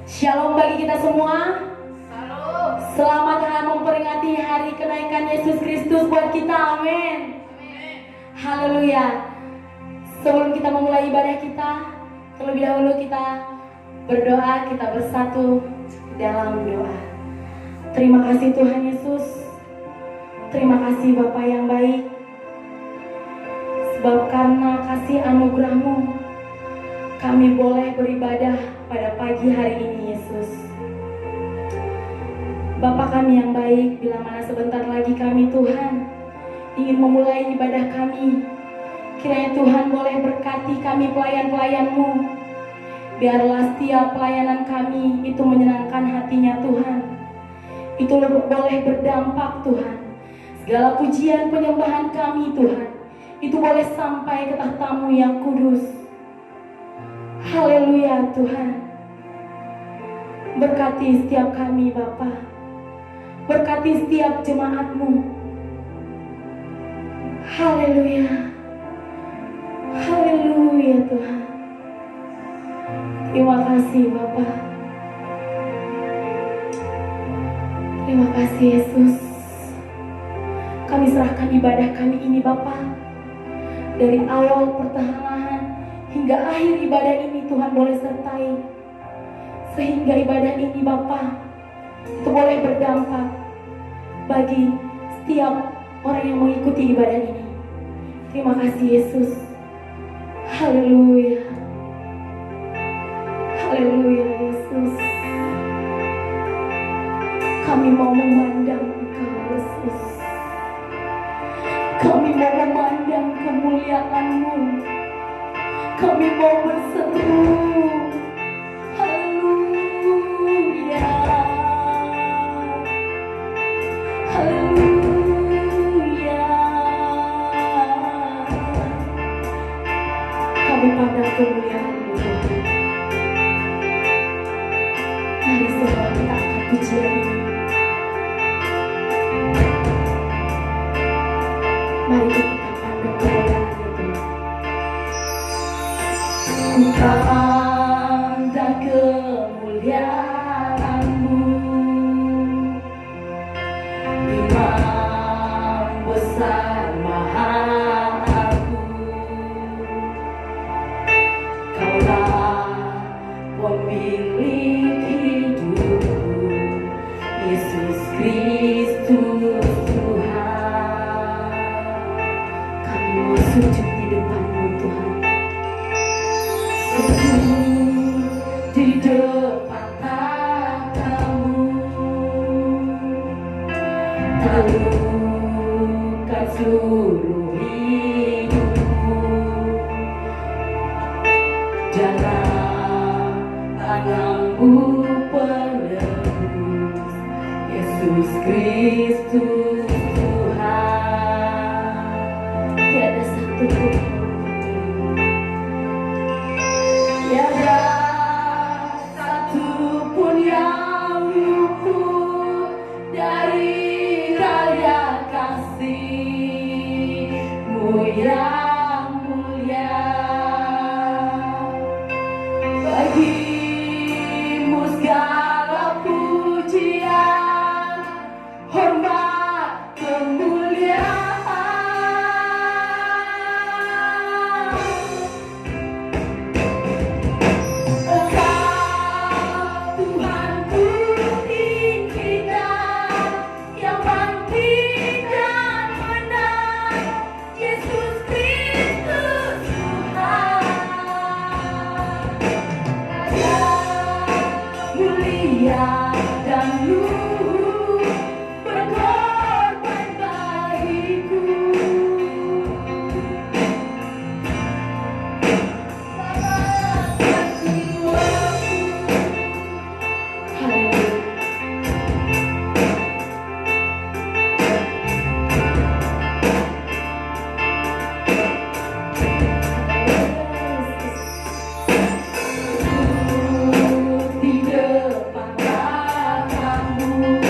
Shalom bagi kita semua. Shalom. Selamat memperingati hari kenaikan Yesus Kristus buat kita. Amin. Haleluya. Sebelum kita memulai ibadah kita, terlebih dahulu kita berdoa, kita bersatu dalam doa. Terima kasih Tuhan Yesus. Terima kasih Bapa yang baik. Sebab karena kasih anugerah-Mu, kami boleh beribadah pada pagi hari ini Yesus. Bapa kami yang baik, bila mana sebentar lagi kami Tuhan ingin memulai ibadah kami, kiranya Tuhan boleh berkati kami pelayan-pelayan-Mu. Biarlah setiap pelayanan kami itu menyenangkan hatinya Tuhan. Itu boleh berdampak Tuhan. Segala pujian penyembahan kami Tuhan, itu boleh sampai ke tahta-Mu yang kudus. Haleluya Tuhan. Berkati setiap kami Bapa. Berkati setiap jemaat-Mu. Haleluya. Haleluya Tuhan. Terima kasih Bapa. Terima kasih Yesus. Kami serahkan ibadah kami ini Bapa. Dari awal pertengahan hingga akhir ibadah ini Tuhan boleh sertai. Sehingga ibadah ini Bapa itu boleh berdampak bagi setiap orang yang mengikuti ibadah ini. Terima kasih Yesus. Haleluya. Haleluya Yesus. Kami mau memandang Engkau Yesus. Kami mau memandang kemuliaan-Mu. Kami mau berseru. Haleluya. Haleluya. Kami pandang kemuliaan-Mu Tuhan. Mari semua kita angkat pujian ini. Mari kita pandang kemuliaan-Mu Tuhan. Ku pandang kemuliaan-Mu, Imam besar Maha Agung. Kaulah pemilik hidupku, Yesus Kristus Tuhan. Kami mau sujud di depan-Mu Tuhan. Di depan tahta-Mu, taklukkan seluruh hidupku. Dalam tangan-Mu penebus, Yesus Kristus Tuhan. Tiada satu pun, tiada satu pun yang luput dari karya kasih-Mu yang mulia. Bagi-Mu segala pujian, hormat, kemuliaan. Dan luhur berkorban bagiku. Selamatkan jiwaku. Haleluya. Di depan tahta-Mu,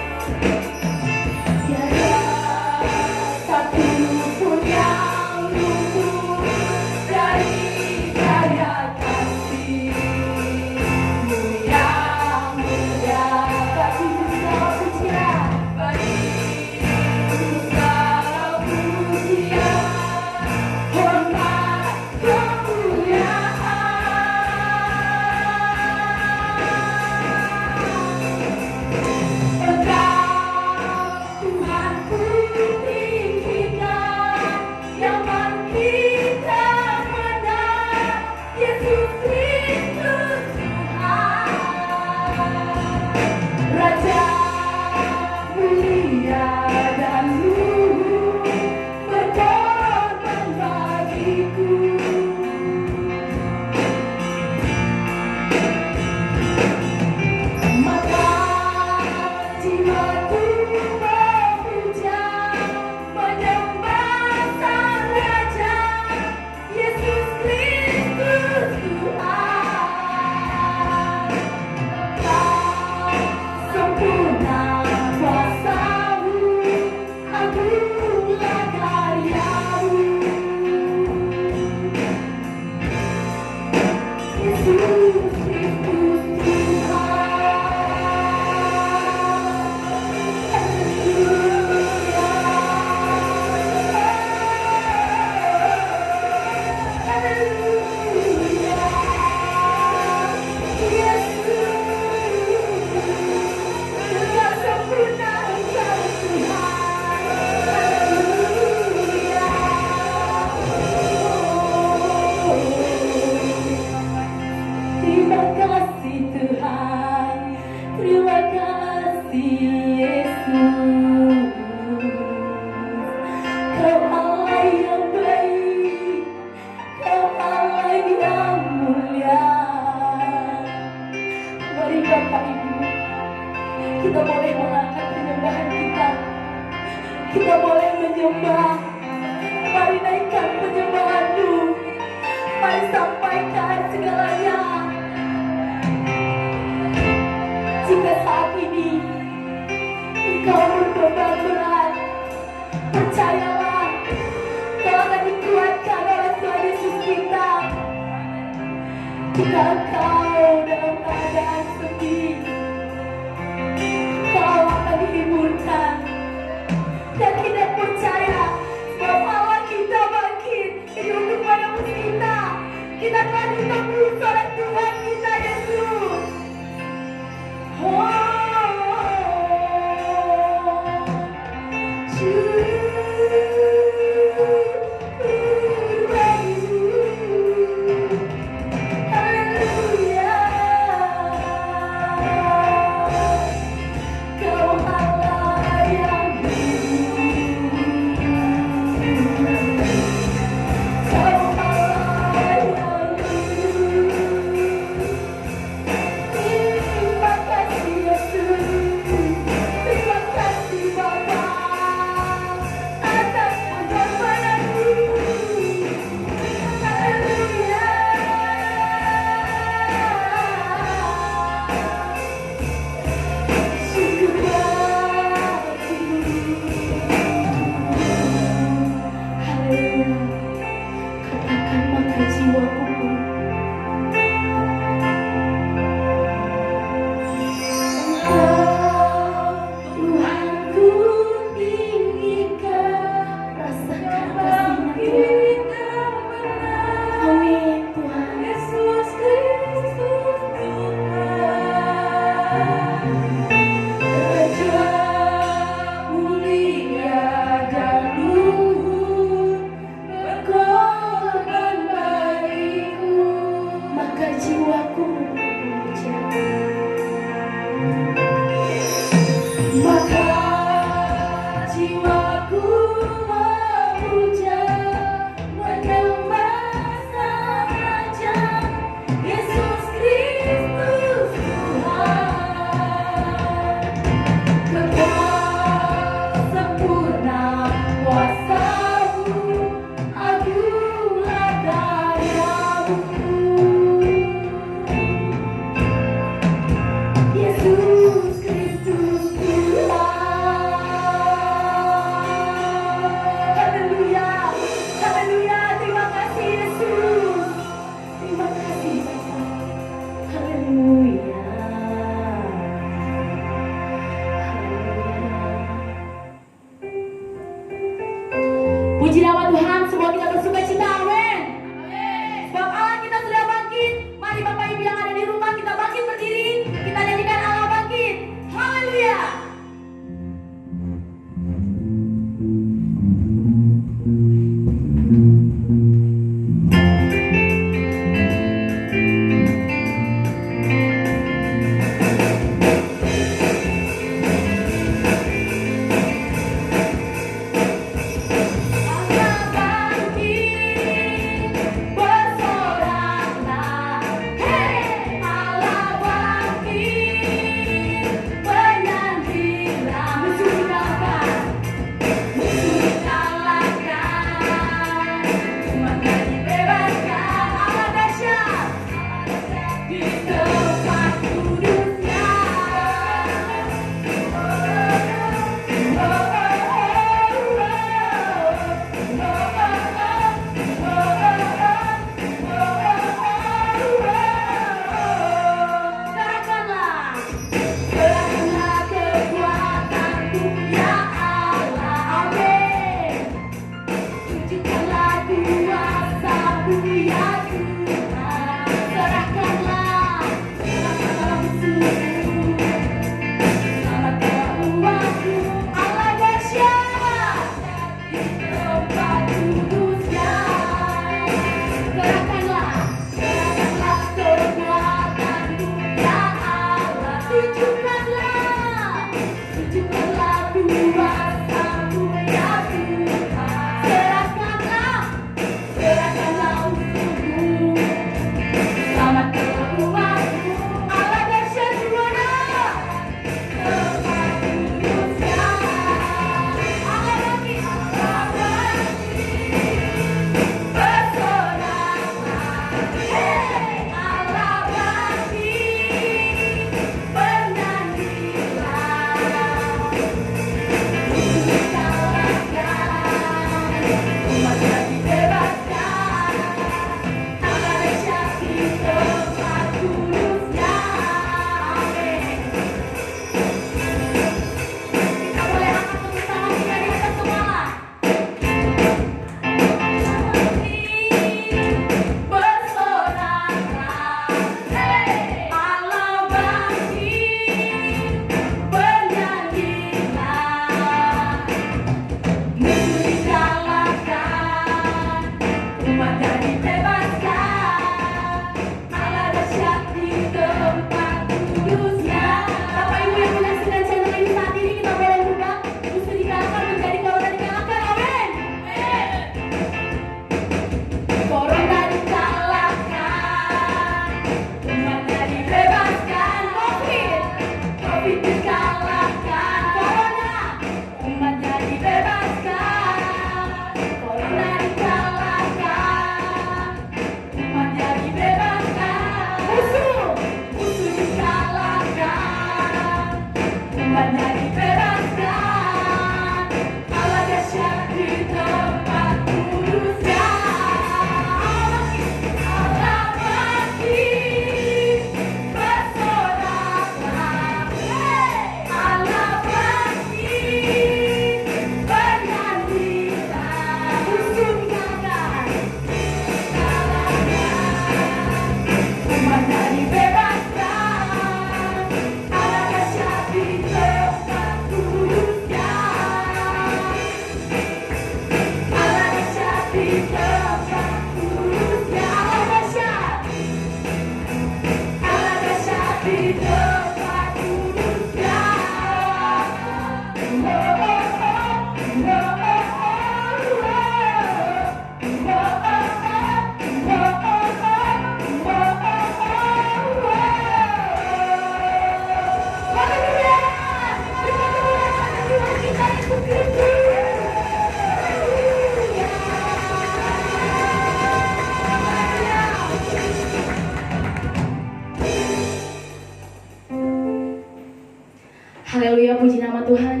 Haleluya, puji nama Tuhan.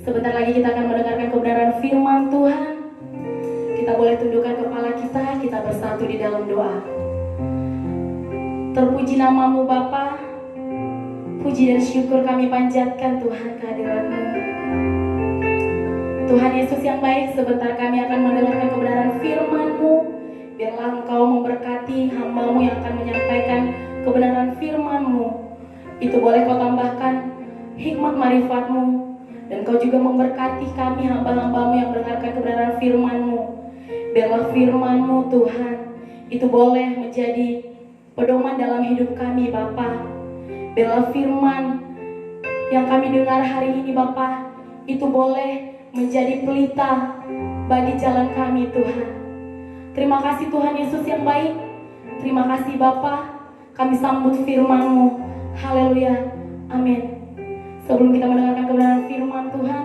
Sebentar lagi kita akan mendengarkan kebenaran firman Tuhan. Kita boleh tundukkan kepala kita bersatu di dalam doa. Terpuji namamu Bapa, puji dan syukur kami panjatkan Tuhan kehadirat-Mu. Tuhan Yesus yang baik, sebentar kami akan mendengarkan kebenaran firman-Mu. Biarlah Engkau memberkati hamba-Mu yang akan menyampaikan kebenaran firman-Mu. Itu boleh Kau tambahkan hikmat marifat-Mu, dan Kau juga memberkati kami hamba-hamba-Mu yang mendengarkan kebenaran firman-Mu. Biarlah firman-Mu Tuhan itu boleh menjadi pedoman dalam hidup kami Bapa. Biarlah firman yang kami dengar hari ini Bapa itu boleh menjadi pelita bagi jalan kami Tuhan. Terima kasih Tuhan Yesus yang baik. Terima kasih Bapa. Kami sambut firman-Mu. Haleluya. Amin. Sebelum kita mendengarkan kebenaran firman Tuhan,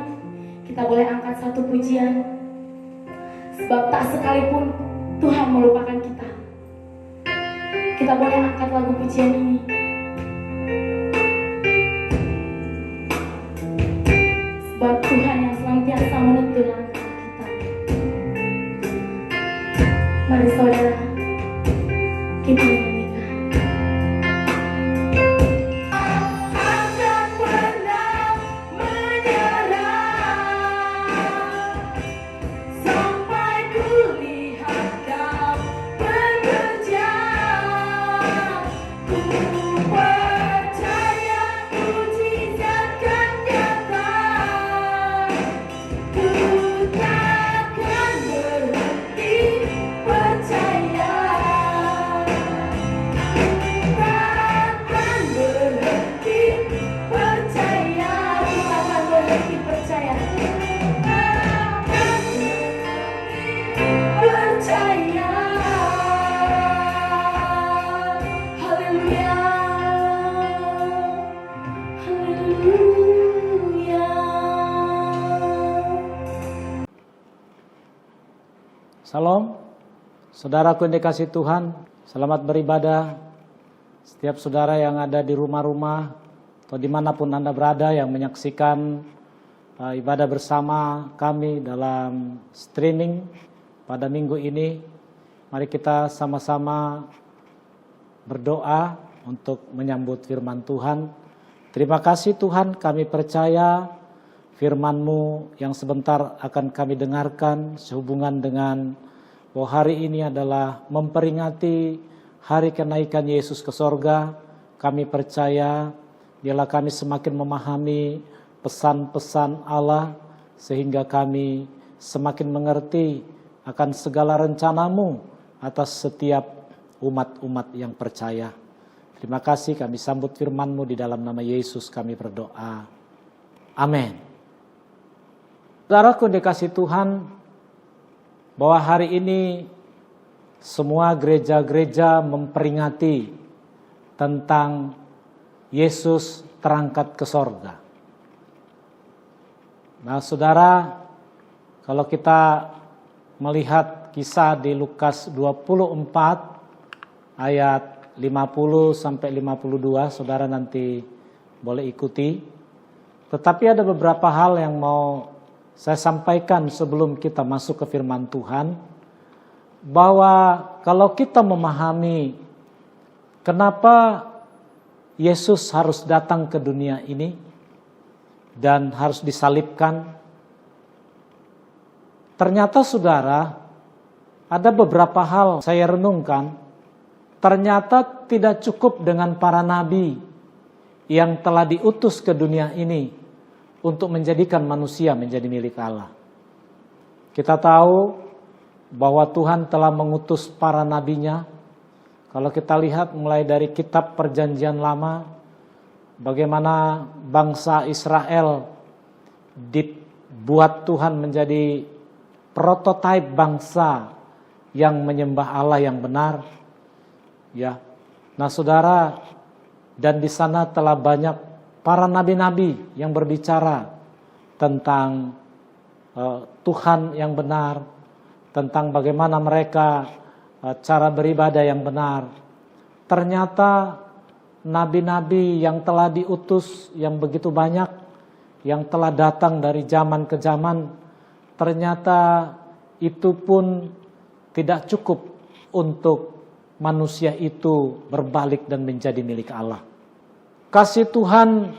kita boleh angkat satu pujian. Sebab tak sekalipun Tuhan melupakan kita. Kita boleh angkat lagu pujian ini. Sebab Tuhan yang senantiasa menuntun langkah kita. Mari saudara, kita nyanyikan. Salam, saudaraku yang dikasihi Tuhan, selamat beribadah. Setiap saudara yang ada di rumah-rumah atau dimanapun Anda berada yang menyaksikan ibadah bersama kami dalam streaming pada minggu ini, mari kita sama-sama berdoa untuk menyambut firman Tuhan. Terima kasih Tuhan, kami percaya firman-Mu yang sebentar akan kami dengarkan sehubungan dengan bahwa hari ini adalah memperingati hari kenaikan Yesus ke sorga. Kami percaya biarlah kami semakin memahami pesan-pesan Allah sehingga kami semakin mengerti akan segala rencana-Mu atas setiap umat-umat yang percaya. Terima kasih, kami sambut firman-Mu di dalam nama Yesus kami berdoa. Amin. Saudaraku dikasih Tuhan, bahwa hari ini semua gereja-gereja memperingati tentang Yesus terangkat ke sorga. Nah saudara, kalau kita melihat kisah di Lukas 24 ayat 50 sampai 52, saudara nanti boleh ikuti. Tetapi ada beberapa hal yang mau saya sampaikan sebelum kita masuk ke firman Tuhan, bahwa kalau kita memahami kenapa Yesus harus datang ke dunia ini dan harus disalibkan, ternyata saudara ada beberapa hal saya renungkan. Ternyata tidak cukup dengan para nabi yang telah diutus ke dunia ini untuk menjadikan manusia menjadi milik Allah. Kita tahu bahwa Tuhan telah mengutus para nabinya. Kalau kita lihat mulai dari kitab Perjanjian Lama, bagaimana bangsa Israel dibuat Tuhan menjadi prototipe bangsa yang menyembah Allah yang benar. Ya, nah saudara, dan di sana telah banyak para nabi-nabi yang berbicara tentang Tuhan yang benar, tentang bagaimana mereka cara beribadah yang benar. Ternyata nabi-nabi yang telah diutus yang begitu banyak yang telah datang dari zaman ke zaman, ternyata itu pun tidak cukup untuk manusia itu berbalik dan menjadi milik Allah. Kasih Tuhan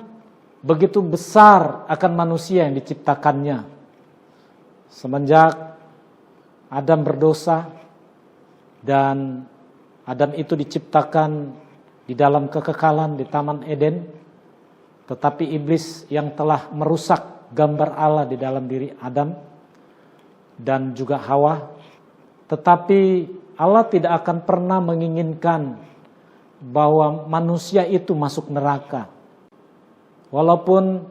begitu besar akan manusia yang diciptakannya. Semenjak Adam berdosa dan Adam itu diciptakan di dalam kekekalan di Taman Eden, tetapi iblis yang telah merusak gambar Allah di dalam diri Adam dan juga Hawa, tetapi Allah tidak akan pernah menginginkan bahwa manusia itu masuk neraka. Walaupun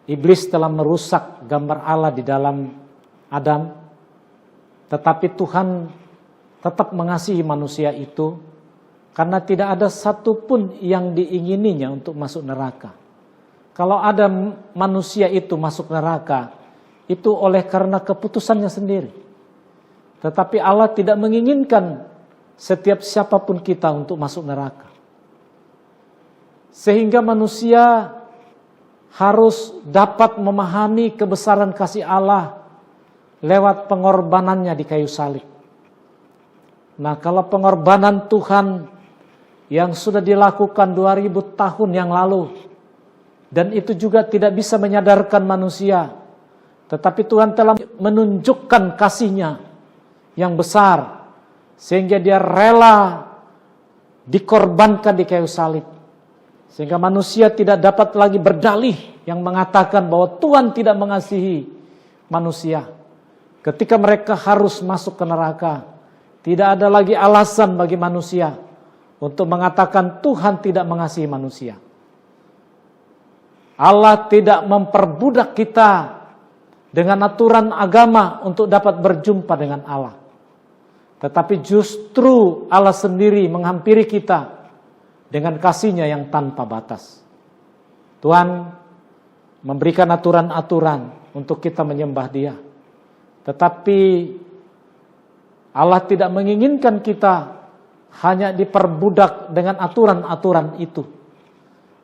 iblis telah merusak gambar Allah di dalam Adam, tetapi Tuhan tetap mengasihi manusia itu, karena tidak ada satupun yang diingininya untuk masuk neraka. Kalau ada manusia itu masuk neraka, itu oleh karena keputusannya sendiri. Tetapi Allah tidak menginginkan setiap siapapun kita untuk masuk neraka. Sehingga manusia harus dapat memahami kebesaran kasih Allah lewat pengorbanannya di kayu salib. Nah, kalau pengorbanan Tuhan yang sudah dilakukan 2000 tahun yang lalu, dan itu juga tidak bisa menyadarkan manusia, tetapi Tuhan telah menunjukkan kasih-Nya yang besar, sehingga Dia rela dikorbankan di kayu salib, sehingga manusia tidak dapat lagi berdalih yang mengatakan bahwa Tuhan tidak mengasihi manusia. Ketika mereka harus masuk ke neraka, tidak ada lagi alasan bagi manusia untuk mengatakan Tuhan tidak mengasihi manusia. Allah tidak memperbudak kita dengan aturan agama untuk dapat berjumpa dengan Allah. Tetapi justru Allah sendiri menghampiri kita dengan kasih-Nya yang tanpa batas. Tuhan memberikan aturan-aturan untuk kita menyembah Dia. Tetapi Allah tidak menginginkan kita hanya diperbudak dengan aturan-aturan itu.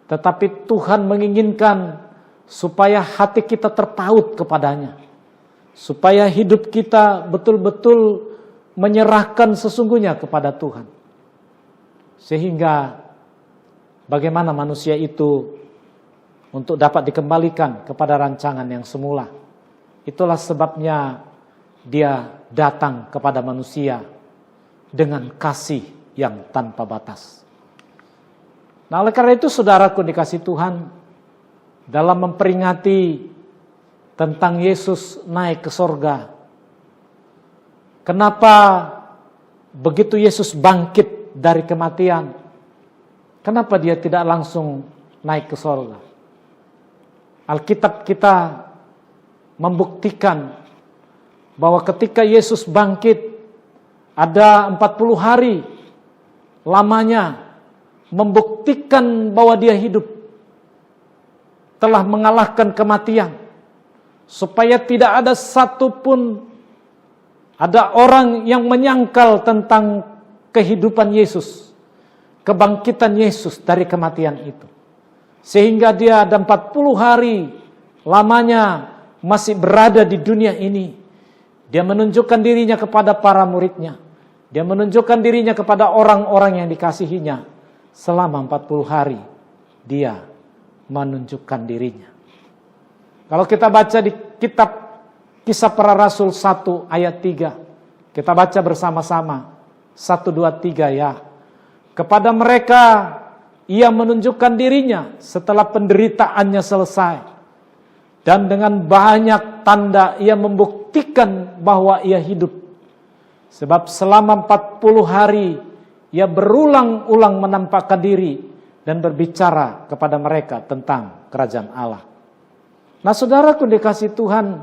Tetapi Tuhan menginginkan supaya hati kita terpaut kepadanya. Supaya hidup kita betul-betul menyerahkan sesungguhnya kepada Tuhan. Sehingga bagaimana manusia itu untuk dapat dikembalikan kepada rancangan yang semula. Itulah sebabnya Dia datang kepada manusia dengan kasih yang tanpa batas. Nah, oleh karena itu saudaraku dikasih Tuhan, dalam memperingati tentang Yesus naik ke sorga, kenapa begitu Yesus bangkit dari kematian, kenapa Dia tidak langsung naik ke sorga? Alkitab kita membuktikan bahwa ketika Yesus bangkit, ada 40 hari lamanya membuktikan bahwa Dia hidup, telah mengalahkan kematian, supaya tidak ada satupun ada orang yang menyangkal tentang kehidupan Yesus, kebangkitan Yesus dari kematian itu. Sehingga Dia ada 40 hari lamanya masih berada di dunia ini. Dia menunjukkan dirinya kepada para muridnya. Dia menunjukkan dirinya kepada orang-orang yang dikasihinya. Selama 40 hari Dia menunjukkan dirinya. Kalau kita baca di kitab Kisah Para Rasul 1 ayat 3. Kita baca bersama-sama. 1, 2, 3 ya. Kepada mereka Ia menunjukkan dirinya setelah penderitaannya selesai. Dan dengan banyak tanda Ia membuktikan bahwa Ia hidup. Sebab selama 40 hari Ia berulang-ulang menampakkan diri dan berbicara kepada mereka tentang kerajaan Allah. Nah, saudaraku dikasih Tuhan,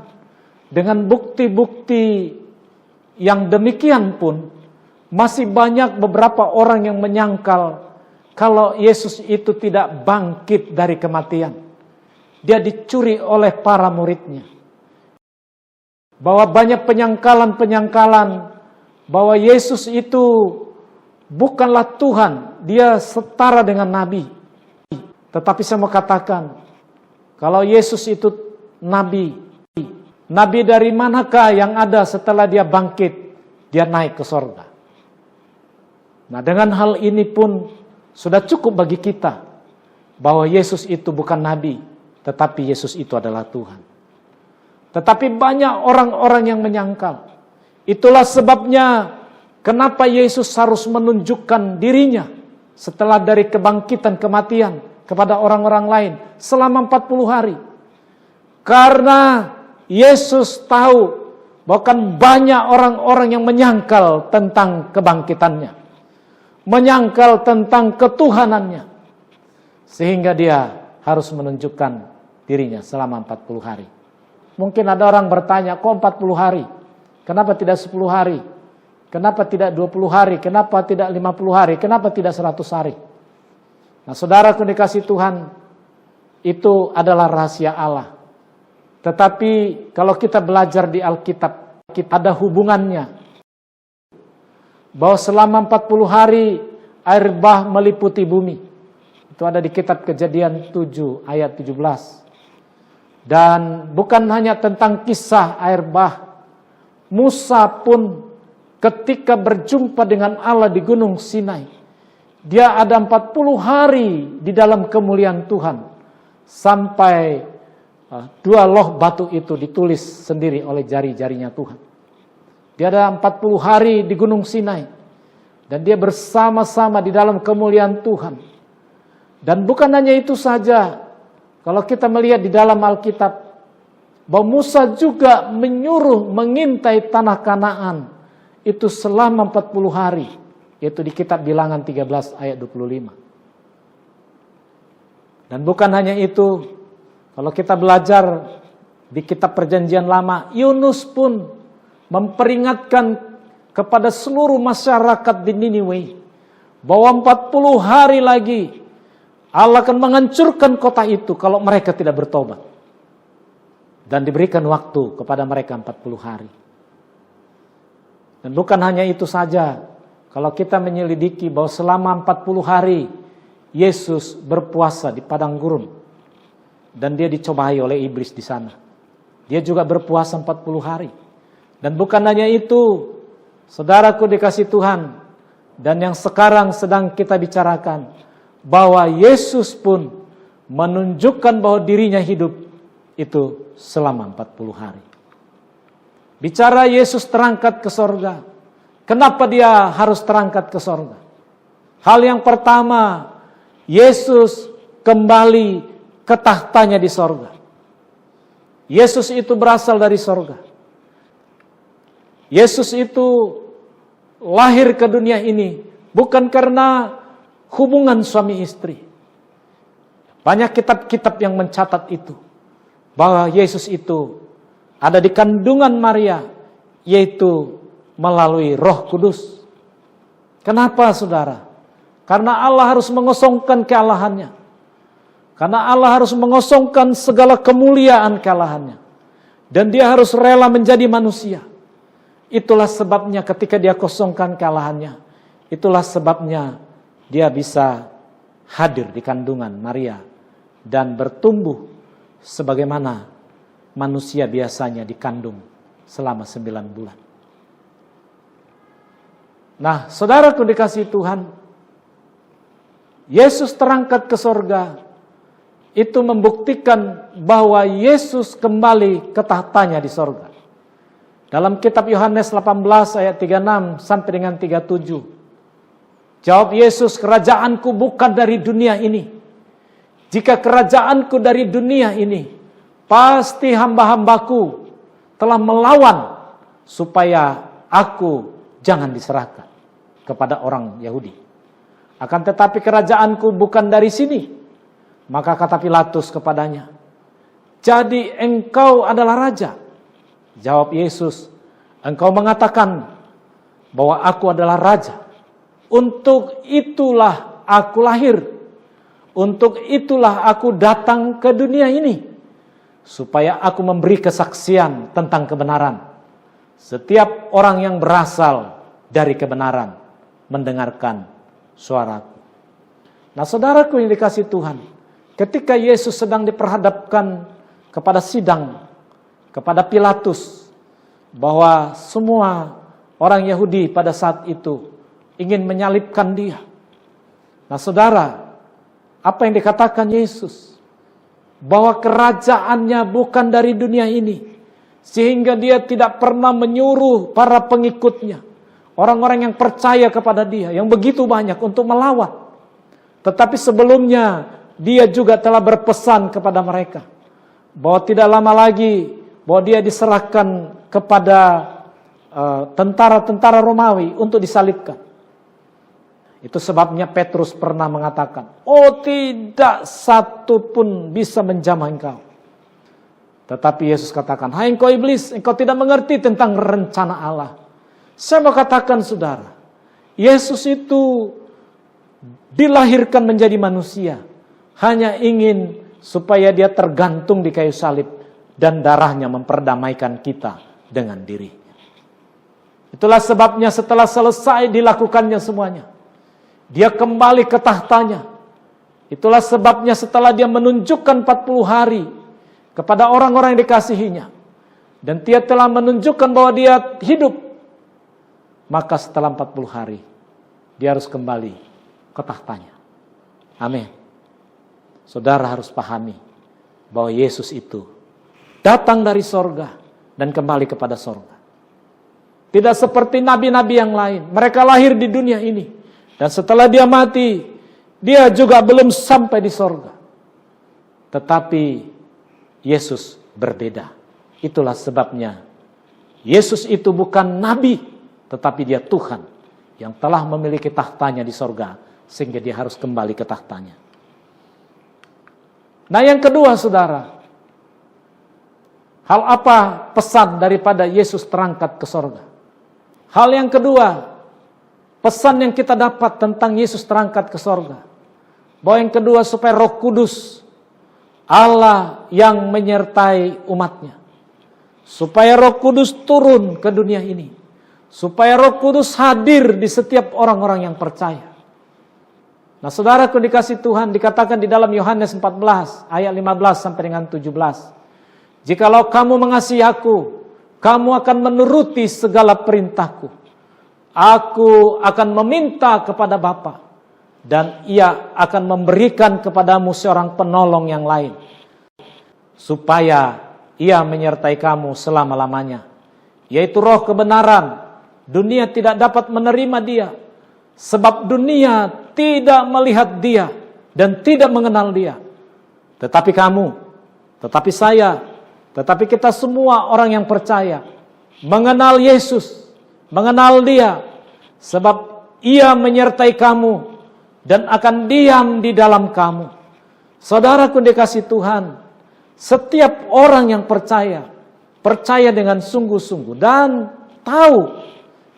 dengan bukti-bukti yang demikian pun masih banyak beberapa orang yang menyangkal kalau Yesus itu tidak bangkit dari kematian. Dia dicuri oleh para muridnya. Bahwa banyak penyangkalan-penyangkalan bahwa Yesus itu bukanlah Tuhan, Dia setara dengan Nabi. Tetapi saya mau katakan, kalau Yesus itu nabi, nabi dari manakah yang ada setelah dia bangkit, dia naik ke sorga? Nah, dengan hal ini pun sudah cukup bagi kita bahwa Yesus itu bukan nabi, tetapi Yesus itu adalah Tuhan. Tetapi banyak orang-orang yang menyangkal. Itulah sebabnya kenapa Yesus harus menunjukkan dirinya setelah dari kebangkitan kematian kepada orang-orang lain selama 40 hari. Karena Yesus tahu bahkan banyak orang-orang yang menyangkal tentang kebangkitannya, menyangkal tentang ketuhanannya, sehingga dia harus menunjukkan dirinya selama 40 hari. Mungkin ada orang bertanya, kok 40 hari? Kenapa tidak 10 hari? Kenapa tidak 20 hari? Kenapa tidak 50 hari? Kenapa tidak 100 hari? Nah, saudaraku dikasih Tuhan, itu adalah rahasia Allah. Tetapi kalau kita belajar di Alkitab, kita ada hubungannya. Bahwa selama 40 hari air bah meliputi bumi. Itu ada di kitab Kejadian 7 ayat 17. Dan bukan hanya tentang kisah air bah. Musa pun ketika berjumpa dengan Allah di Gunung Sinai, dia ada 40 hari di dalam kemuliaan Tuhan. Sampai 2 loh batu itu ditulis sendiri oleh jari-jarinya Tuhan. Dia ada 40 hari di Gunung Sinai. Dan dia bersama-sama di dalam kemuliaan Tuhan. Dan bukan hanya itu saja. Kalau kita melihat di dalam Alkitab, bahwa Musa juga menyuruh mengintai tanah Kanaan. Itu selama 40 hari. Yaitu di kitab Bilangan 13 ayat 25. Dan bukan hanya itu. Kalau kita belajar di kitab Perjanjian Lama, Yunus pun memperingatkan kepada seluruh masyarakat di Niniwe bahwa 40 hari lagi Allah akan menghancurkan kota itu kalau mereka tidak bertobat. Dan diberikan waktu kepada mereka 40 hari. Dan bukan hanya itu saja. Kalau kita menyelidiki bahwa selama 40 hari Yesus berpuasa di padang gurun. Dan dia dicobai oleh iblis di sana. Dia juga berpuasa 40 hari. Dan bukan hanya itu, saudaraku dikasih Tuhan, dan yang sekarang sedang kita bicarakan, bahwa Yesus pun menunjukkan bahwa dirinya hidup itu selama 40 hari. Bicara Yesus terangkat ke sorga. Kenapa dia harus terangkat ke sorga? Hal yang pertama, Yesus kembali ke tahtanya di sorga. Yesus itu berasal dari sorga. Yesus itu lahir ke dunia ini bukan karena hubungan suami istri. Banyak kitab-kitab yang mencatat itu. Bahwa Yesus itu ada di kandungan Maria, yaitu melalui Roh Kudus. Kenapa saudara? Karena Allah harus mengosongkan kealahannya. Karena Allah harus mengosongkan segala kemuliaan kealahannya. Dan dia harus rela menjadi manusia. Itulah sebabnya ketika dia kosongkan kealahannya. Itulah sebabnya dia bisa hadir di kandungan Maria. Dan bertumbuh sebagaimana manusia biasanya dikandung selama 9 bulan. Nah, saudaraku dikasih Tuhan, Yesus terangkat ke sorga. Itu membuktikan bahwa Yesus kembali ke tahtanya di sorga. Dalam kitab Yohanes 18 ayat 36 sampai dengan 37. Jawab Yesus, kerajaanku bukan dari dunia ini. Jika kerajaanku dari dunia ini, pasti hamba-hambaku telah melawan supaya aku jangan diserahkan kepada orang Yahudi. Akan tetapi kerajaanku bukan dari sini. Maka kata Pilatus kepadanya, jadi engkau adalah raja? Jawab Yesus, engkau mengatakan bahwa aku adalah raja. Untuk itulah aku lahir. Untuk itulah aku datang ke dunia ini. Supaya aku memberi kesaksian tentang kebenaran. Setiap orang yang berasal dari kebenaran mendengarkan suaraku. Nah saudaraku yang dikasih Tuhan, ketika Yesus sedang diperhadapkan kepada sidang, kepada Pilatus, bahwa semua orang Yahudi pada saat itu ingin menyalibkan dia. Nah saudara, apa yang dikatakan Yesus? Bahwa kerajaannya bukan dari dunia ini. Sehingga dia tidak pernah menyuruh para pengikutnya, orang-orang yang percaya kepada dia, yang begitu banyak untuk melawan. Tetapi sebelumnya dia juga telah berpesan kepada mereka bahwa tidak lama lagi bahwa dia diserahkan kepada tentara-tentara Romawi untuk disalibkan. Itu sebabnya Petrus pernah mengatakan, "Oh, tidak satu pun bisa menjamah engkau." Tetapi Yesus katakan, "Hai engkau iblis, engkau tidak mengerti tentang rencana Allah." Saya mau katakan saudara, Yesus itu dilahirkan menjadi manusia hanya ingin supaya dia tergantung di kayu salib dan darahnya memperdamaikan kita dengan dirinya. Itulah sebabnya setelah selesai dilakukannya semuanya, dia kembali ke tahtanya. Itulah sebabnya setelah dia menunjukkan 40 hari kepada orang-orang yang dikasihinya, dan dia telah menunjukkan bahwa dia hidup, maka setelah 40 hari dia harus kembali ke tahtanya. Amin. Saudara harus pahami bahwa Yesus itu datang dari sorga dan kembali kepada sorga. Tidak seperti nabi-nabi yang lain, mereka lahir di dunia ini, dan setelah dia mati, dia juga belum sampai di sorga. Tetapi Yesus berbeda. Itulah sebabnya Yesus itu bukan nabi, tetapi dia Tuhan yang telah memiliki tahtanya di sorga, sehingga dia harus kembali ke tahtanya. Nah yang kedua saudara, hal apa pesan daripada Yesus terangkat ke sorga? Hal yang kedua, pesan yang kita dapat tentang Yesus terangkat ke sorga, bahwa yang kedua supaya Roh Kudus Allah yang menyertai umatnya, supaya Roh Kudus turun ke dunia ini, supaya Roh Kudus hadir di setiap orang-orang yang percaya. Nah saudaraku dikasih Tuhan, dikatakan di dalam Yohanes 14 ayat 15 sampai dengan 17, "Jikalau kamu mengasihi aku, kamu akan menuruti segala perintahku. Aku akan meminta kepada Bapa, dan ia akan memberikan kepadamu seorang penolong yang lain, supaya ia menyertai kamu selama-lamanya, yaitu Roh kebenaran. Dunia tidak dapat menerima dia, sebab dunia tidak melihat dia dan tidak mengenal dia. Tetapi kamu, tetapi saya, tetapi kita semua orang yang percaya, mengenal Yesus, mengenal dia, sebab ia menyertai kamu dan akan diam di dalam kamu." Saudaraku dikasih Tuhan, setiap orang yang percaya dengan sungguh-sungguh dan tahu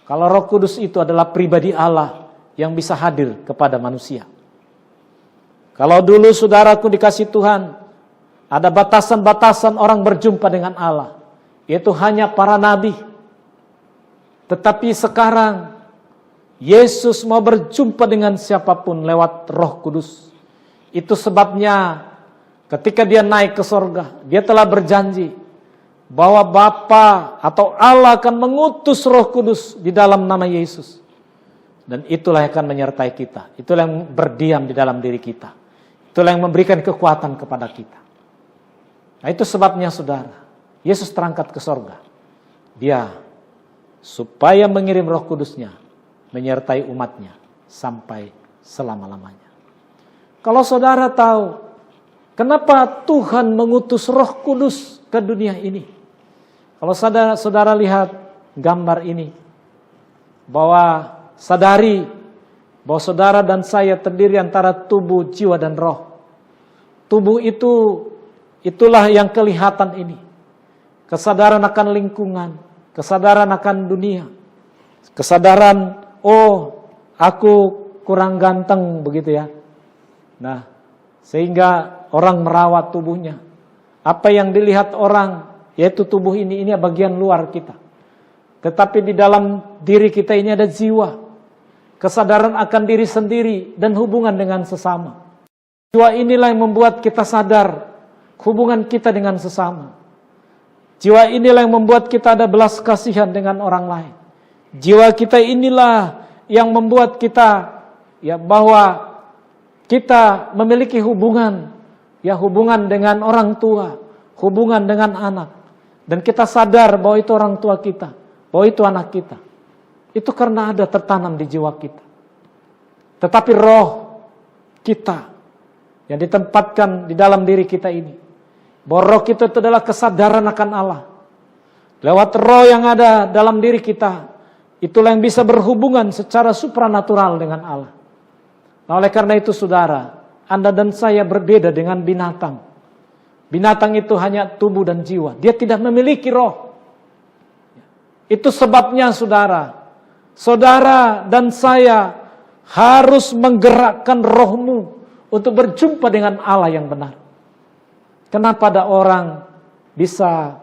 kalau Roh Kudus itu adalah pribadi Allah yang bisa hadir kepada manusia. Kalau dulu saudaraku dikasih Tuhan, ada batasan-batasan orang berjumpa dengan Allah, yaitu hanya para nabi. Tetapi sekarang Yesus mau berjumpa dengan siapapun lewat Roh Kudus. Itu sebabnya ketika dia naik ke sorga, dia telah berjanji bahwa Bapa atau Allah akan mengutus Roh Kudus di dalam nama Yesus. Dan itulah yang akan menyertai kita. Itulah yang berdiam di dalam diri kita. Itulah yang memberikan kekuatan kepada kita. Nah itu sebabnya saudara, Yesus terangkat ke sorga. Dia supaya mengirim Roh Kudusnya menyertai umatnya sampai selama-lamanya. Kalau saudara tahu kenapa Tuhan mengutus Roh Kudus ke dunia ini, kalau saudara lihat gambar ini, bahwa sadari bahwa saudara dan saya terdiri antara tubuh, jiwa, dan roh. Tubuh itulah yang kelihatan ini. Kesadaran akan lingkungan, kesadaran akan dunia, kesadaran, oh aku kurang ganteng begitu ya. Nah, sehingga orang merawat tubuhnya. Apa yang dilihat orang, yaitu tubuh ini bagian luar kita. Tetapi di dalam diri kita ini ada jiwa, kesadaran akan diri sendiri dan hubungan dengan sesama. Jiwa inilah yang membuat kita sadar hubungan kita dengan sesama. Jiwa inilah yang membuat kita ada belas kasihan dengan orang lain. Jiwa kita inilah yang membuat kita bahwa kita memiliki hubungan dengan orang tua, hubungan dengan anak, dan kita sadar bahwa itu orang tua kita, bahwa itu anak kita. Itu karena ada tertanam di jiwa kita. Tetapi roh kita yang ditempatkan di dalam diri kita ini, bahwa roh kita itu adalah kesadaran akan Allah. Lewat roh yang ada dalam diri kita, itulah yang bisa berhubungan secara supranatural dengan Allah. Nah, oleh karena itu saudara, Anda dan saya berbeda dengan binatang. Binatang itu hanya tubuh dan jiwa. Dia tidak memiliki roh. Itu sebabnya saudara dan saya harus menggerakkan rohmu untuk berjumpa dengan Allah yang benar. Kenapa ada orang bisa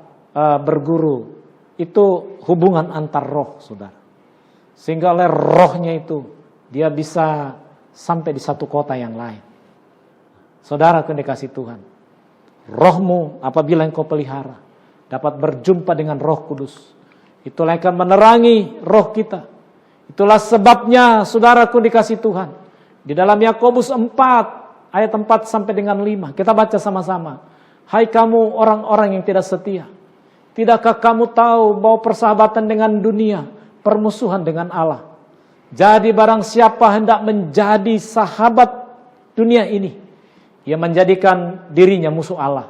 berguru? Itu hubungan antar roh, saudara. Sehingga oleh rohnya itu, dia bisa sampai di satu kota yang lain. Saudara yang dikasih Tuhan, rohmu apabila engkau pelihara, dapat berjumpa dengan Roh Kudus. Itulah yang akan menerangi roh kita. Itulah sebabnya saudaraku dikasih Tuhan. Di dalam Yakobus 4 ayat 4 sampai dengan 5. Kita baca sama-sama. Hai kamu orang-orang yang tidak setia. Tidakkah kamu tahu bahwa persahabatan dengan dunia, permusuhan dengan Allah? Jadi barang siapa hendak menjadi sahabat dunia ini, ia menjadikan dirinya musuh Allah.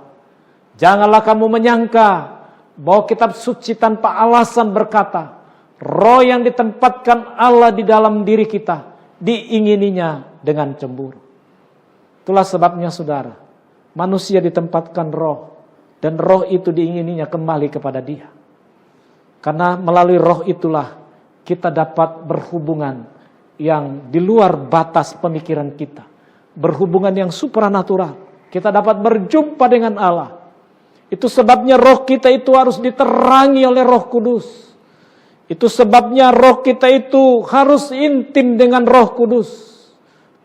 Janganlah kamu menyangka bahwa kitab suci tanpa alasan berkata, roh yang ditempatkan Allah di dalam diri kita, diingininya dengan cemburu. Itulah sebabnya saudara, manusia ditempatkan roh, dan roh itu diingininya kembali kepada dia. Karena melalui roh itulah kita dapat berhubungan yang di luar batas pemikiran kita. Berhubungan yang supranatural. Kita dapat berjumpa dengan Allah. Itu sebabnya roh kita itu harus diterangi oleh Roh Kudus. Itu sebabnya roh kita itu harus intim dengan Roh Kudus.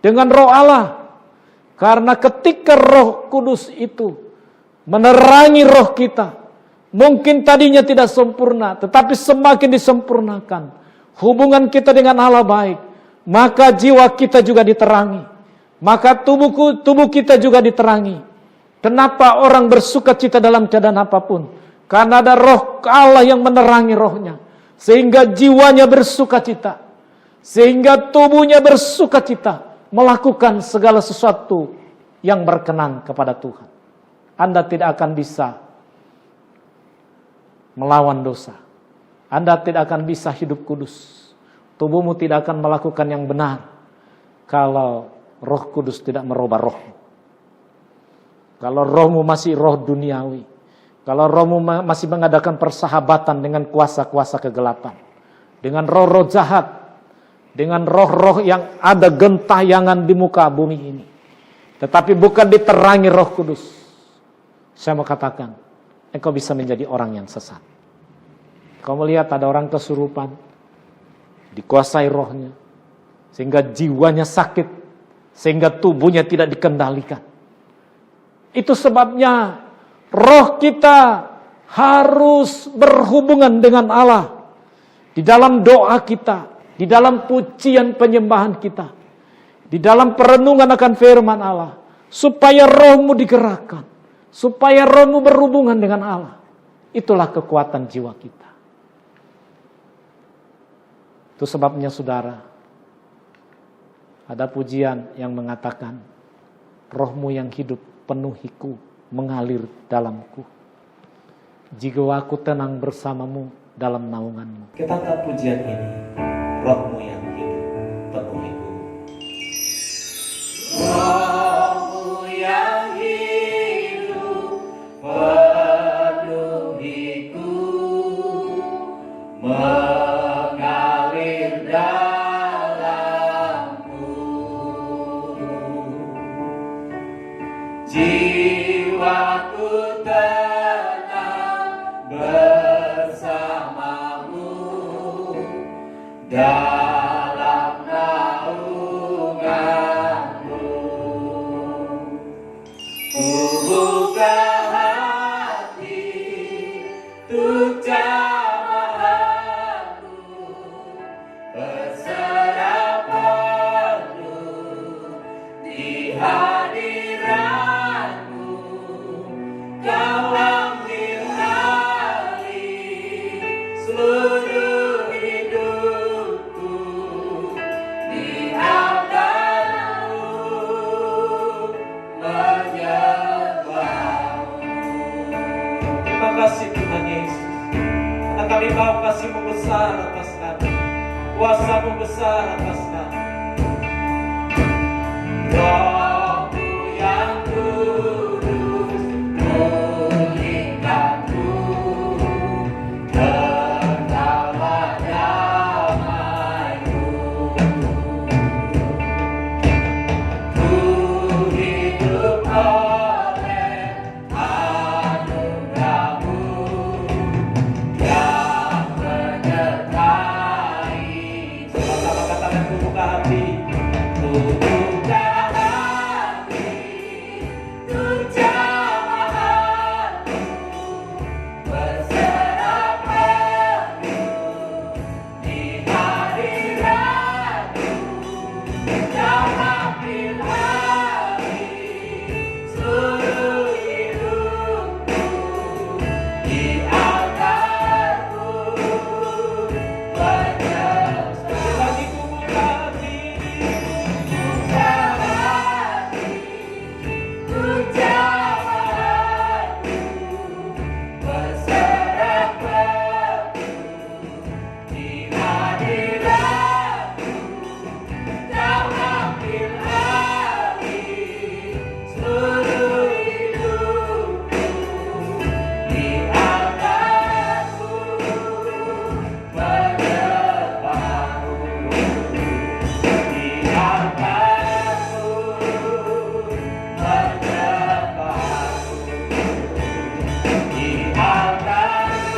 Dengan roh Allah. Karena ketika Roh Kudus itu menerangi roh kita, mungkin tadinya tidak sempurna, tetapi semakin disempurnakan. Hubungan kita dengan Allah baik, maka jiwa kita juga diterangi. Maka tubuh kita juga diterangi. Kenapa orang bersuka cita dalam keadaan apapun? Karena ada roh Allah yang menerangi rohnya. Sehingga jiwanya bersuka cita. Sehingga tubuhnya bersuka cita. Melakukan segala sesuatu yang berkenan kepada Tuhan. Anda tidak akan bisa melawan dosa. Anda tidak akan bisa hidup kudus. Tubuhmu tidak akan melakukan yang benar kalau Roh Kudus tidak merubah rohmu. Kalau rohmu masih roh duniawi, kalau rohmu masih mengadakan persahabatan dengan kuasa-kuasa kegelapan, dengan roh-roh jahat, dengan roh-roh yang ada gentayangan di muka bumi ini, tetapi bukan diterangi Roh Kudus, saya mau katakan, engkau bisa menjadi orang yang sesat. Kau melihat ada orang kesurupan, dikuasai rohnya, sehingga jiwanya sakit, sehingga tubuhnya tidak dikendalikan. Itu sebabnya roh kita harus berhubungan dengan Allah. Di dalam doa kita, di dalam pujian penyembahan kita, di dalam perenungan akan firman Allah. Supaya rohmu digerakkan, supaya rohmu berhubungan dengan Allah. Itulah kekuatan jiwa kita. Itu sebabnya saudara, ada pujian yang mengatakan, rohmu yang hidup penuhiku, mengalir dalamku. Jiwaku tenang bersamamu dalam naunganmu. Kita angkat pujian ini, rohmu yang hidup penuhiku. Rohmu yang hidup penuhiku, mengalir dalamku. Jiwaku tenang bersamamu dalam naunganmu. hadiratmu, Kau ambil alih seluruh hidupku di altarmu menyembahmu. Terima kasih Tuhan Yesus, karena kami tahu kasih-Mu besar atas kami, kuasa-Mu besar atas kami. Roh-Mu yang kudus, pulihkanku, tertawa damai-Mu. Ku hidup oleh anugerah-Mu yang menyertai. Sama-sama katakan, ku buka hati, ku buka hati, ku jamah hati, berserah penuh di hadirat-Mu. Kau ambil alih seluruh hidupku di altar-Mu menyembah. Sekali lagi ku buka hati, buka hati, ku jamah hati, berserah penuh di hadirat-Mu. Kau ambil alih seluruh hidupku di altar-Mu menyembahmu, di altar-Mu menyembahmu, di altar-Mu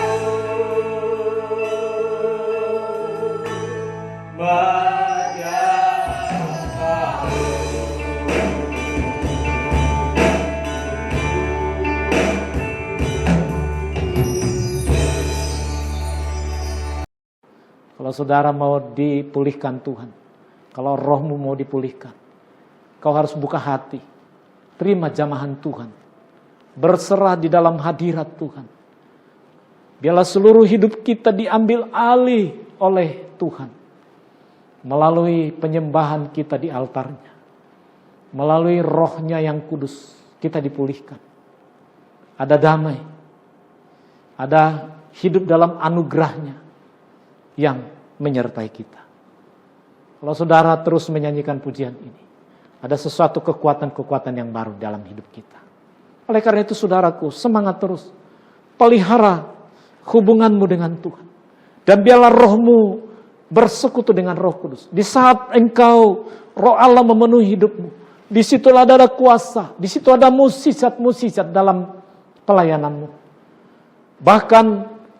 Kalau saudara mau dipulihkan Tuhan, kalau rohmu mau dipulihkan, kau harus buka hati, terima jamahan Tuhan, berserah di dalam hadirat Tuhan. Biarlah seluruh hidup kita diambil alih oleh Tuhan, melalui penyembahan kita di altarnya, melalui rohnya yang kudus, kita dipulihkan. Ada damai, ada hidup dalam anugerahnya yang menyertai kita. Kalau saudara terus menyanyikan pujian ini, ada sesuatu kekuatan-kekuatan yang baru dalam hidup kita. Oleh karena itu saudaraku, semangat terus, pelihara hubunganmu dengan Tuhan. Dan biarlah rohmu bersekutu dengan Roh Kudus. Di saat engkau, Roh Allah memenuhi hidupmu, di situlah ada kuasa, di situ ada musisat-musisat dalam pelayananmu. Bahkan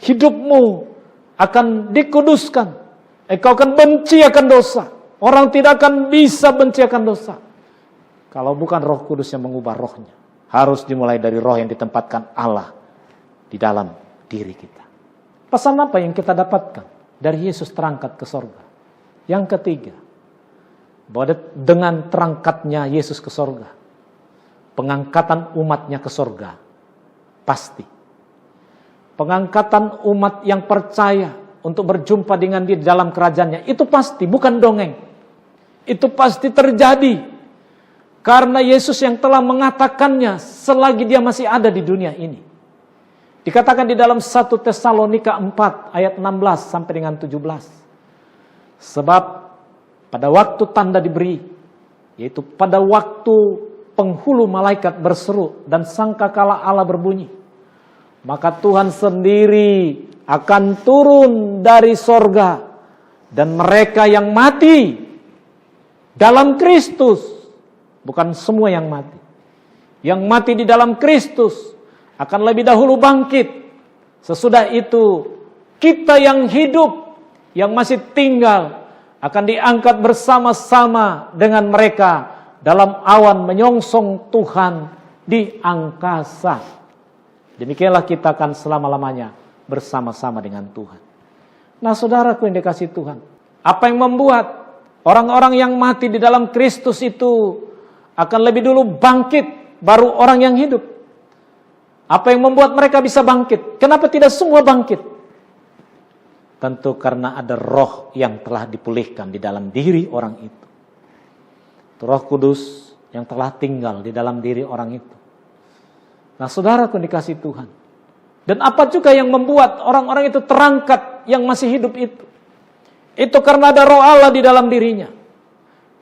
hidupmu akan dikuduskan. Engkau akan benci akan dosa. Orang tidak akan bisa benci akan dosa kalau bukan Roh Kudus yang mengubah rohnya. Harus dimulai dari roh yang ditempatkan Allah di dalam diri kita. Pesan apa yang kita dapatkan dari Yesus terangkat ke sorga? Yang ketiga, bahwa dengan terangkatnya Yesus ke sorga, pengangkatan umatnya ke sorga pasti. Pengangkatan umat yang percaya untuk berjumpa dengan Dia dalam kerajaannya, itu pasti, bukan dongeng. Itu pasti terjadi. Karena Yesus yang telah mengatakannya selagi Dia masih ada di dunia ini. Dikatakan di dalam 1 Tesalonika 4 ayat 16 sampai dengan 17. Sebab pada waktu tanda diberi, yaitu pada waktu penghulu malaikat berseru dan sangkakala Allah berbunyi, maka Tuhan sendiri akan turun dari sorga, dan mereka yang mati dalam Kristus, bukan semua yang mati di dalam Kristus akan lebih dahulu bangkit. Sesudah itu kita yang hidup, yang masih tinggal, akan diangkat bersama-sama dengan mereka dalam awan menyongsong Tuhan di angkasa. Demikianlah kita akan selama-lamanya bersama-sama dengan Tuhan. Nah saudaraku yang dikasihi Tuhan, apa yang membuat orang-orang yang mati di dalam Kristus itu akan lebih dulu bangkit, baru orang yang hidup. Apa yang membuat mereka bisa bangkit? Kenapa tidak semua bangkit? Tentu karena ada roh yang telah dipulihkan di dalam diri orang itu. Roh Kudus yang telah tinggal di dalam diri orang itu. Nah, saudaraku dikasih Tuhan. Dan apa juga yang membuat orang-orang itu terangkat yang masih hidup itu? Itu karena ada roh Allah di dalam dirinya.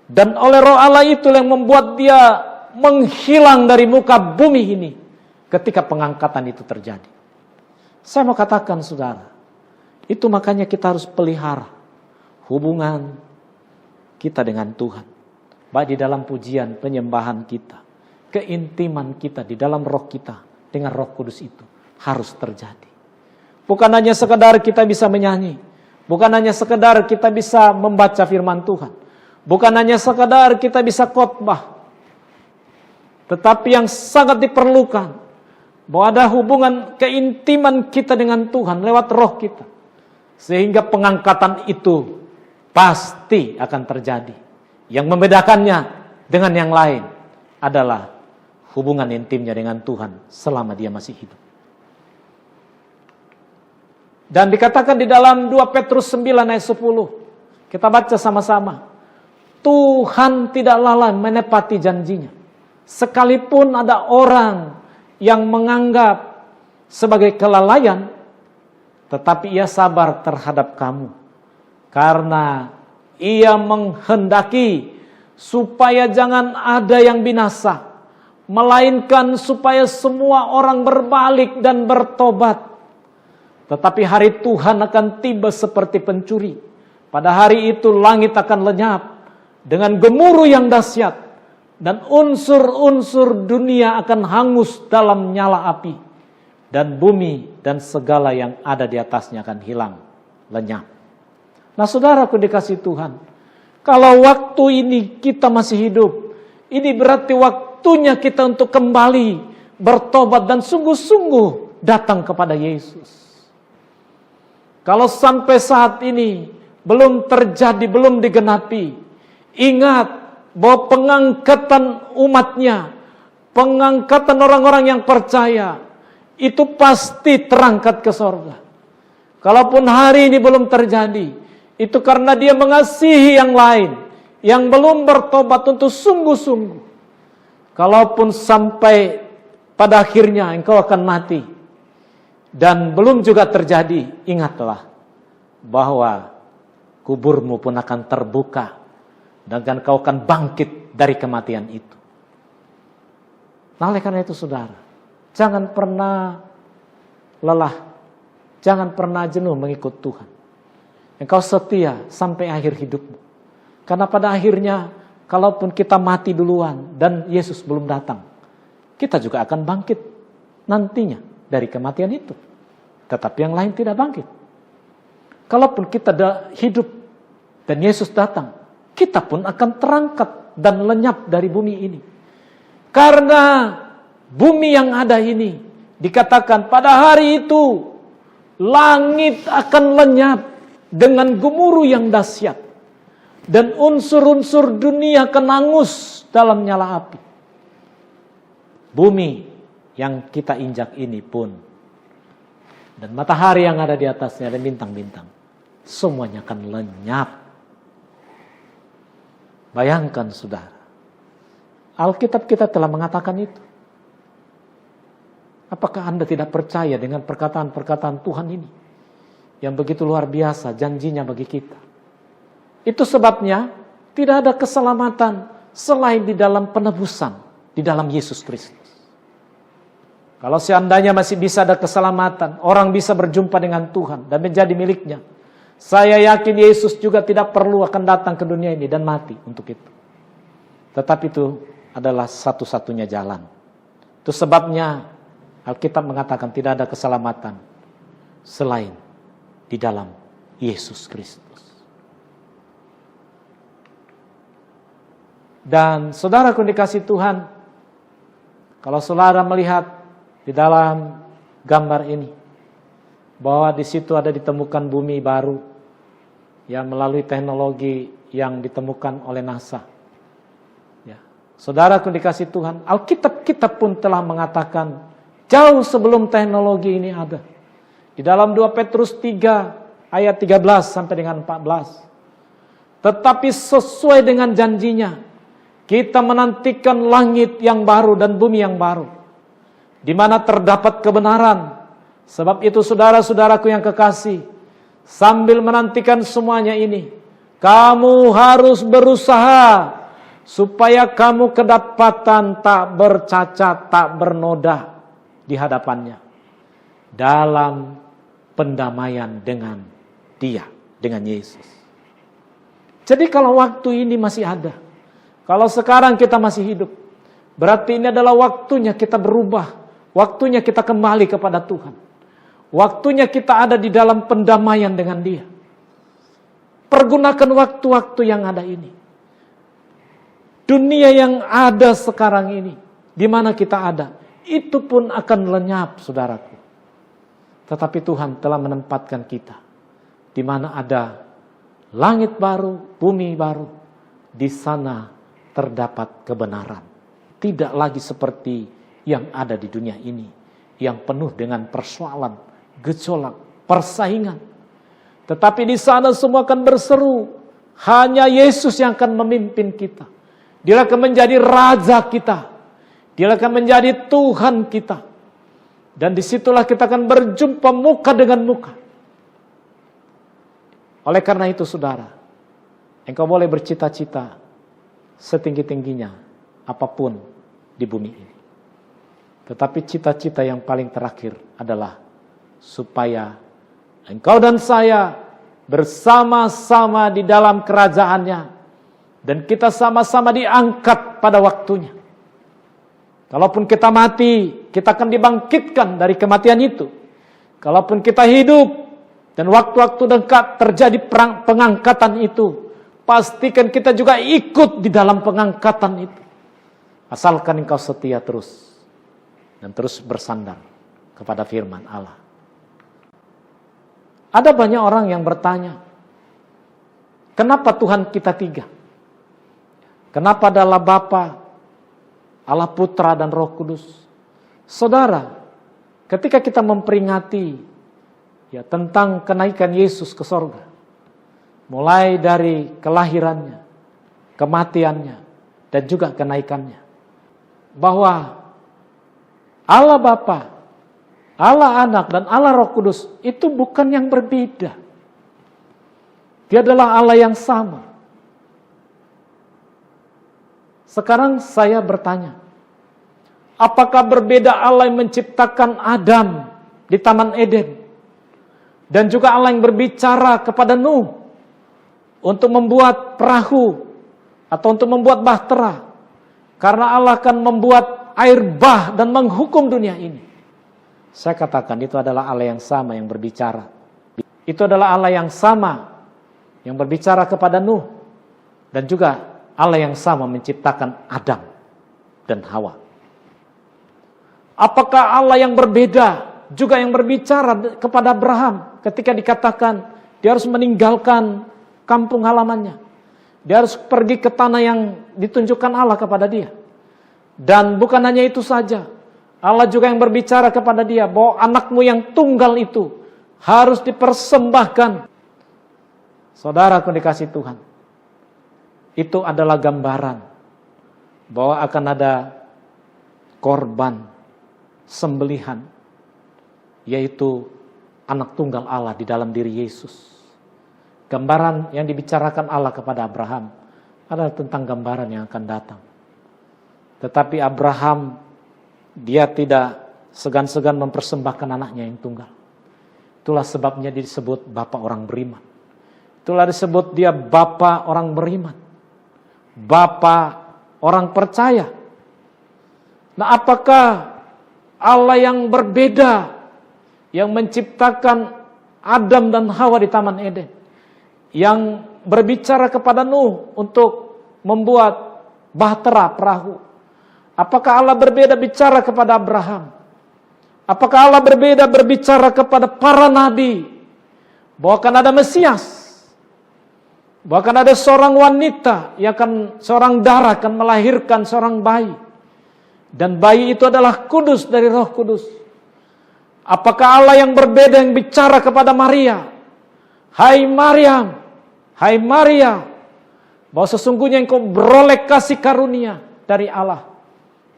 Dan oleh roh Allah itu yang membuat dia menghilang dari muka bumi ini ketika pengangkatan itu terjadi. Saya mau katakan saudara, itu makanya kita harus pelihara hubungan kita dengan Tuhan. Baik di dalam pujian, penyembahan kita, keintiman kita di dalam roh kita dengan Roh Kudus itu harus terjadi. Bukan hanya sekedar kita bisa menyanyi, bukan hanya sekedar kita bisa membaca firman Tuhan, bukan hanya sekedar kita bisa khotbah, tetapi yang sangat diperlukan bahwa ada hubungan keintiman kita dengan Tuhan lewat roh kita, sehingga pengangkatan itu pasti akan terjadi. Yang membedakannya dengan yang lain adalah hubungan intimnya dengan Tuhan selama dia masih hidup. Dan dikatakan di dalam 2 Petrus 9 ayat 10. Kita baca sama-sama. Tuhan tidak lalai menepati janjinya. Sekalipun ada orang yang menganggap sebagai kelalaian, tetapi ia sabar terhadap kamu. Karena ia menghendaki supaya jangan ada yang binasa, melainkan supaya semua orang berbalik dan bertobat. Tetapi hari Tuhan akan tiba seperti pencuri. Pada hari itu langit akan lenyap dengan gemuruh yang dahsyat, dan unsur-unsur dunia akan hangus dalam nyala api, dan bumi dan segala yang ada di atasnya akan hilang, lenyap. Nah, saudaraku dikasih Tuhan, kalau waktu ini kita masih hidup, ini berarti waktunya kita untuk kembali bertobat dan sungguh-sungguh datang kepada Yesus. Kalau sampai saat ini belum terjadi, belum digenapi, ingat bahwa pengangkatan umatnya, pengangkatan orang-orang yang percaya, itu pasti terangkat ke sorga. Kalaupun hari ini belum terjadi, itu karena dia mengasihi yang lain, yang belum bertobat untuk sungguh-sungguh. Kalaupun sampai pada akhirnya engkau akan mati, dan belum juga terjadi, ingatlah bahwa kuburmu pun akan terbuka, dan kau akan bangkit dari kematian itu. Nah, oleh karena itu saudara, jangan pernah lelah, jangan pernah jenuh mengikut Tuhan. Engkau setia sampai akhir hidupmu. Karena pada akhirnya, kalaupun kita mati duluan dan Yesus belum datang, kita juga akan bangkit nantinya dari kematian itu. Tetapi yang lain tidak bangkit. Kalaupun kita hidup dan Yesus datang, kita pun akan terangkat dan lenyap dari bumi ini. Karena bumi yang ada ini, dikatakan pada hari itu, langit akan lenyap dengan gemuruh yang dahsyat, dan unsur-unsur dunia akan hangus dalam nyala api. Bumi yang kita injak ini pun, dan matahari yang ada di atasnya dan bintang-bintang, semuanya akan lenyap. Bayangkan saudara, Alkitab kita telah mengatakan itu. Apakah Anda tidak percaya dengan perkataan-perkataan Tuhan ini yang begitu luar biasa janjinya bagi kita? Itu sebabnya tidak ada keselamatan selain di dalam penebusan di dalam Yesus Kristus. Kalau seandainya masih bisa ada keselamatan, orang bisa berjumpa dengan Tuhan dan menjadi miliknya, saya yakin Yesus juga tidak perlu akan datang ke dunia ini dan mati untuk itu. Tetapi itu adalah satu-satunya jalan. Itu sebabnya Alkitab mengatakan tidak ada keselamatan selain di dalam Yesus Kristus. Dan saudaraku dikasih Tuhan, kalau saudara melihat di dalam gambar ini, bahwa di situ ada ditemukan bumi baru yang melalui teknologi yang ditemukan oleh NASA. Ya. Saudaraku dikasih Tuhan, Alkitab pun telah mengatakan jauh sebelum teknologi ini ada. Di dalam 2 Petrus 3 ayat 13 sampai dengan 14. Tetapi sesuai dengan janjinya, kita menantikan langit yang baru dan bumi yang baru, di mana terdapat kebenaran. Sebab itu saudara-saudaraku yang kekasih, sambil menantikan semuanya ini, kamu harus berusaha supaya kamu kedapatan tak bercacat, tak bernoda di hadapannya, dalam pendamaian dengan Dia, dengan Yesus. Jadi kalau waktu ini masih ada, kalau sekarang kita masih hidup, berarti ini adalah waktunya kita berubah, waktunya kita kembali kepada Tuhan, waktunya kita ada di dalam pendamaian dengan Dia. Pergunakan waktu-waktu yang ada ini. Dunia yang ada sekarang ini, di mana kita ada, itu pun akan lenyap, saudaraku. Tetapi Tuhan telah menempatkan kita di mana ada langit baru, bumi baru. Di sana terdapat kebenaran. Tidak lagi seperti yang ada di dunia ini, yang penuh dengan persoalan, gejolak, persaingan. Tetapi di sana semua akan berseru, hanya Yesus yang akan memimpin kita. Dia akan menjadi raja kita. Dia akan menjadi Tuhan kita. Dan disitulah kita akan berjumpa muka dengan muka. Oleh karena itu saudara, engkau boleh bercita-cita setinggi-tingginya apapun di bumi ini. Tetapi cita-cita yang paling terakhir adalah supaya engkau dan saya bersama-sama di dalam kerajaannya, dan kita sama-sama diangkat pada waktunya. Kalaupun kita mati, kita akan dibangkitkan dari kematian itu. Kalaupun kita hidup, dan waktu-waktu dekat terjadi pengangkatan itu, pastikan kita juga ikut di dalam pengangkatan itu. Asalkan engkau setia terus, dan terus bersandar kepada firman Allah. Ada banyak orang yang bertanya, kenapa Tuhan kita tiga? Kenapa adalah Bapa, Allah Putra dan Roh Kudus? Saudara, ketika kita memperingati tentang kenaikan Yesus ke sorga, mulai dari kelahirannya, kematiannya, dan juga kenaikannya, bahwa Allah Bapa, Allah Anak, dan Allah Roh Kudus itu bukan yang berbeda. Dia adalah Allah yang sama. Sekarang saya bertanya, apakah berbeda Allah yang menciptakan Adam di Taman Eden, dan juga Allah yang berbicara kepada Nuh untuk membuat perahu atau untuk membuat bahtera, karena Allah akan membuat air bah dan menghukum dunia ini? Saya katakan itu adalah Allah yang sama yang berbicara. Itu adalah Allah yang sama yang berbicara kepada Nuh, dan juga Allah yang sama menciptakan Adam dan Hawa. Apakah Allah yang berbeda juga yang berbicara kepada Abraham ketika dikatakan dia harus meninggalkan kampung halamannya, dia harus pergi ke tanah yang ditunjukkan Allah kepada dia? Dan bukan hanya itu saja, Allah juga yang berbicara kepada dia bahwa anakmu yang tunggal itu harus dipersembahkan. Saudaraku dikasih Tuhan, itu adalah gambaran bahwa akan ada korban sembelihan, yaitu anak tunggal Allah di dalam diri Yesus. Gambaran yang dibicarakan Allah kepada Abraham adalah tentang gambaran yang akan datang. Tetapi Abraham, dia tidak segan-segan mempersembahkan anaknya yang tunggal. Itulah sebabnya disebut Bapa orang beriman. Itulah disebut dia Bapa orang beriman, Bapa orang percaya. Nah, apakah Allah yang berbeda, yang menciptakan Adam dan Hawa di Taman Eden, yang berbicara kepada Nuh untuk membuat bahtera perahu, apakah Allah berbeda bicara kepada Abraham? Apakah Allah berbeda berbicara kepada para nabi bahwa akan ada Mesias? Bahkan ada seorang wanita yang seorang darah akan melahirkan seorang bayi. Dan bayi itu adalah kudus dari Roh Kudus. Apakah Allah yang berbeda yang bicara kepada Maria? Hai Maryam, hai Maria, bahwa sesungguhnya engkau beroleh kasih karunia dari Allah.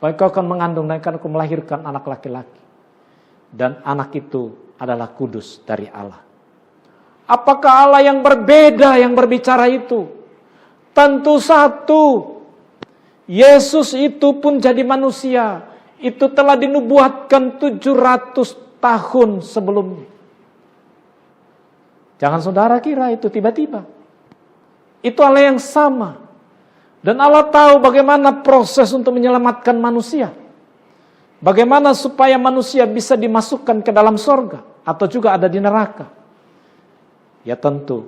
Bahwa engkau akan mengandung dan akan melahirkan anak laki-laki. Dan anak itu adalah kudus dari Allah. Apakah Allah yang berbeda yang berbicara itu? Tentu satu. Yesus itu pun jadi manusia. Itu telah dinubuatkan 700 tahun sebelumnya. Jangan saudara kira itu tiba-tiba. Itu Allah yang sama. Dan Allah tahu bagaimana proses untuk menyelamatkan manusia. Bagaimana supaya manusia bisa dimasukkan ke dalam sorga. Atau juga ada di neraka. Ya tentu,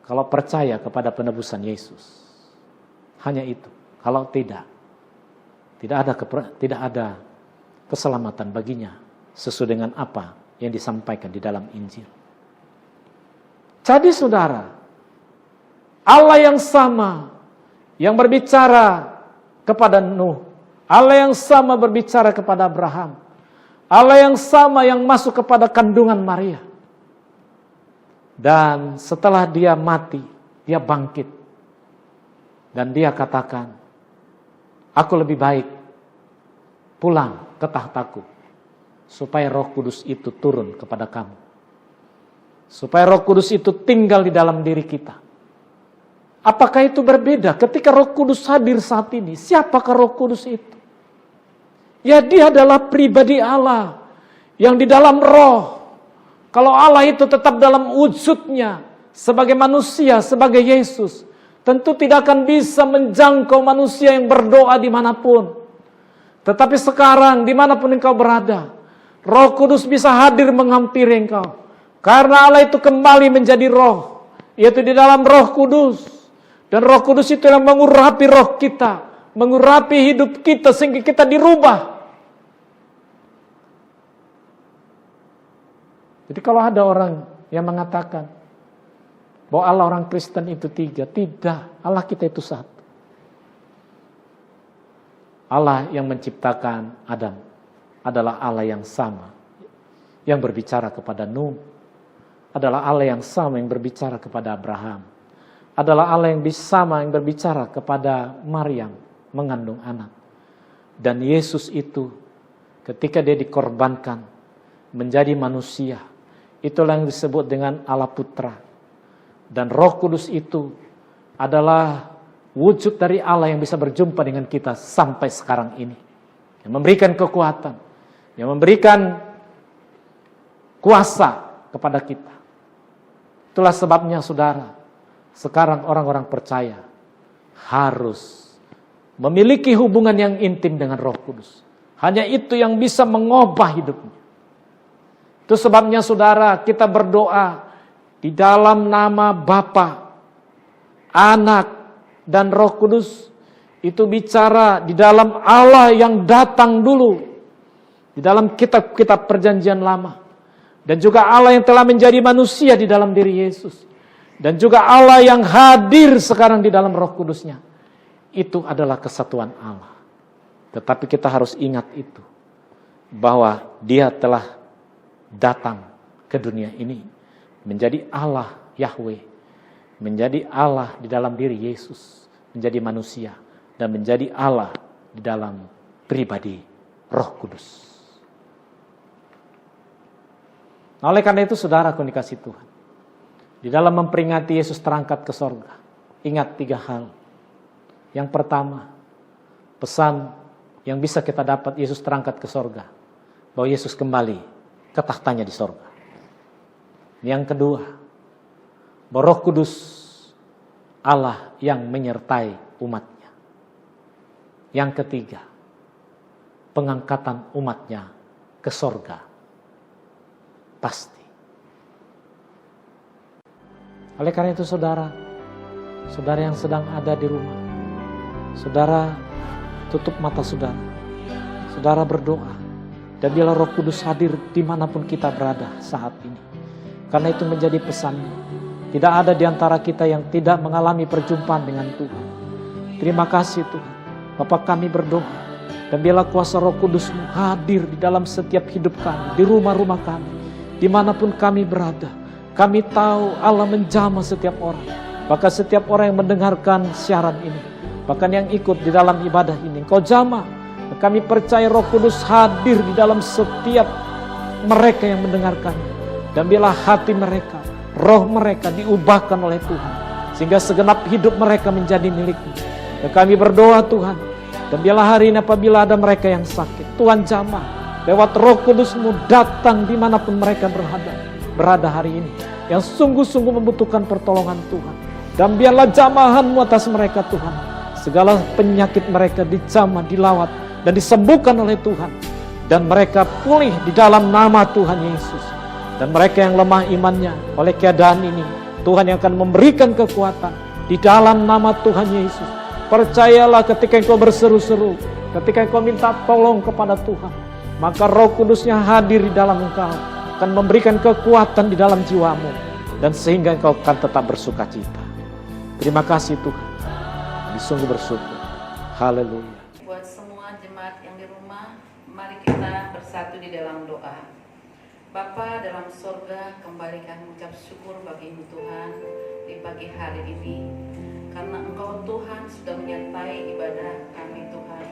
kalau percaya kepada penebusan Yesus. Hanya itu. Kalau tidak ada keselamatan baginya. Sesuai dengan apa yang disampaikan di dalam Injil. Jadi saudara, Allah yang sama yang berbicara kepada Nuh, Allah yang sama berbicara kepada Abraham, Allah yang sama yang masuk kepada kandungan Maria. Dan setelah dia mati, dia bangkit. Dan dia katakan, aku lebih baik pulang ke tahtaku, supaya Roh Kudus itu turun kepada kamu. Supaya Roh Kudus itu tinggal di dalam diri kita. Apakah itu berbeda ketika Roh Kudus hadir saat ini? Siapakah Roh Kudus itu? Ya, dia adalah pribadi Allah yang di dalam roh. Kalau Allah itu tetap dalam wujudnya sebagai manusia, sebagai Yesus, tentu tidak akan bisa menjangkau manusia yang berdoa dimanapun. Tetapi sekarang dimanapun engkau berada, Roh Kudus bisa hadir menghampiri engkau. Karena Allah itu kembali menjadi roh, yaitu di dalam Roh Kudus. Dan Roh Kudus itu yang mengurapi roh kita, mengurapi hidup kita sehingga kita dirubah. Jadi kalau ada orang yang mengatakan bahwa Allah orang Kristen itu 3, tidak, Allah kita itu 1. Allah yang menciptakan Adam adalah Allah yang sama yang berbicara kepada Nuh, adalah Allah yang sama yang berbicara kepada Abraham, adalah Allah yang sama yang berbicara kepada Maryam mengandung anak. Dan Yesus itu ketika dia dikorbankan menjadi manusia, itulah yang disebut dengan Allah Putra. Dan Roh Kudus itu adalah wujud dari Allah yang bisa berjumpa dengan kita sampai sekarang ini. Yang memberikan kekuatan, yang memberikan kuasa kepada kita. Itulah sebabnya saudara, sekarang orang-orang percaya harus memiliki hubungan yang intim dengan Roh Kudus. Hanya itu yang bisa mengubah hidupnya. Itu sebabnya saudara, kita berdoa di dalam nama Bapa, Anak, dan Roh Kudus. Itu bicara di dalam Allah yang datang dulu. Di dalam kitab-kitab perjanjian lama. Dan juga Allah yang telah menjadi manusia di dalam diri Yesus. Dan juga Allah yang hadir sekarang di dalam Roh Kudusnya. Itu adalah kesatuan Allah. Tetapi kita harus ingat itu. Bahwa dia telah datang ke dunia ini menjadi Allah Yahweh, menjadi Allah di dalam diri Yesus, menjadi manusia dan menjadi Allah di dalam pribadi Roh Kudus. Nah, oleh karena itu saudaraku yang dikasihi Tuhan, di dalam memperingati Yesus terangkat ke sorga, ingat 3 hal. Yang pertama, pesan yang bisa kita dapat Yesus terangkat ke sorga, bahwa Yesus kembali ke tahtanya di sorga. Yang kedua, bahwa Roh Kudus Allah yang menyertai umatnya. Yang ketiga, pengangkatan umatnya ke sorga. Pasti. Oleh karena itu saudara yang sedang ada di rumah, saudara tutup mata saudara, saudara berdoa. Dan biarlah Roh Kudus hadir dimanapun kita berada saat ini. Karena itu menjadi pesan Tidak ada di antara kita yang tidak mengalami perjumpaan dengan Tuhan. Terima kasih Tuhan. Bapa, kami berdoa, dan biarlah kuasa Roh Kudus-Mu hadir di dalam setiap hidup kami, di rumah-rumah kami, dimanapun kami berada. Kami tahu Allah menjamah setiap orang, bahkan setiap orang yang mendengarkan siaran ini, bahkan yang ikut di dalam ibadah ini. Engkau jamah. Kami percaya Roh Kudus hadir di dalam setiap mereka yang mendengarkannya. Dan biarlah hati mereka, roh mereka diubahkan oleh Tuhan, sehingga segenap hidup mereka menjadi milik-Mu. Dan kami berdoa Tuhan, dan biarlah hari ini apabila ada mereka yang sakit, Tuhan jamah lewat Roh Kudus-Mu datang dimanapun mereka berada hari ini, yang sungguh-sungguh membutuhkan pertolongan Tuhan. Dan biarlah jamahan-Mu atas mereka Tuhan. Segala penyakit mereka dijamah, dilawat, dan disembuhkan oleh Tuhan. Dan mereka pulih di dalam nama Tuhan Yesus. Dan mereka yang lemah imannya oleh keadaan ini, Tuhan yang akan memberikan kekuatan di dalam nama Tuhan Yesus. Percayalah ketika engkau berseru-seru, ketika engkau minta tolong kepada Tuhan, maka Roh Kudus-Nya hadir di dalam engkau, akan memberikan kekuatan di dalam jiwamu, dan sehingga engkau akan tetap bersukacita. Terima kasih Tuhan. Kami sungguh bersyukur. Haleluya. Buat semua jemaat yang di rumah, mari kita bersatu di dalam doa. Bapa dalam surga, kembali kami mengucap syukur bagi-Mu Tuhan di pagi hari ini, karena Engkau Tuhan sudah menyertai ibadah kami Tuhan,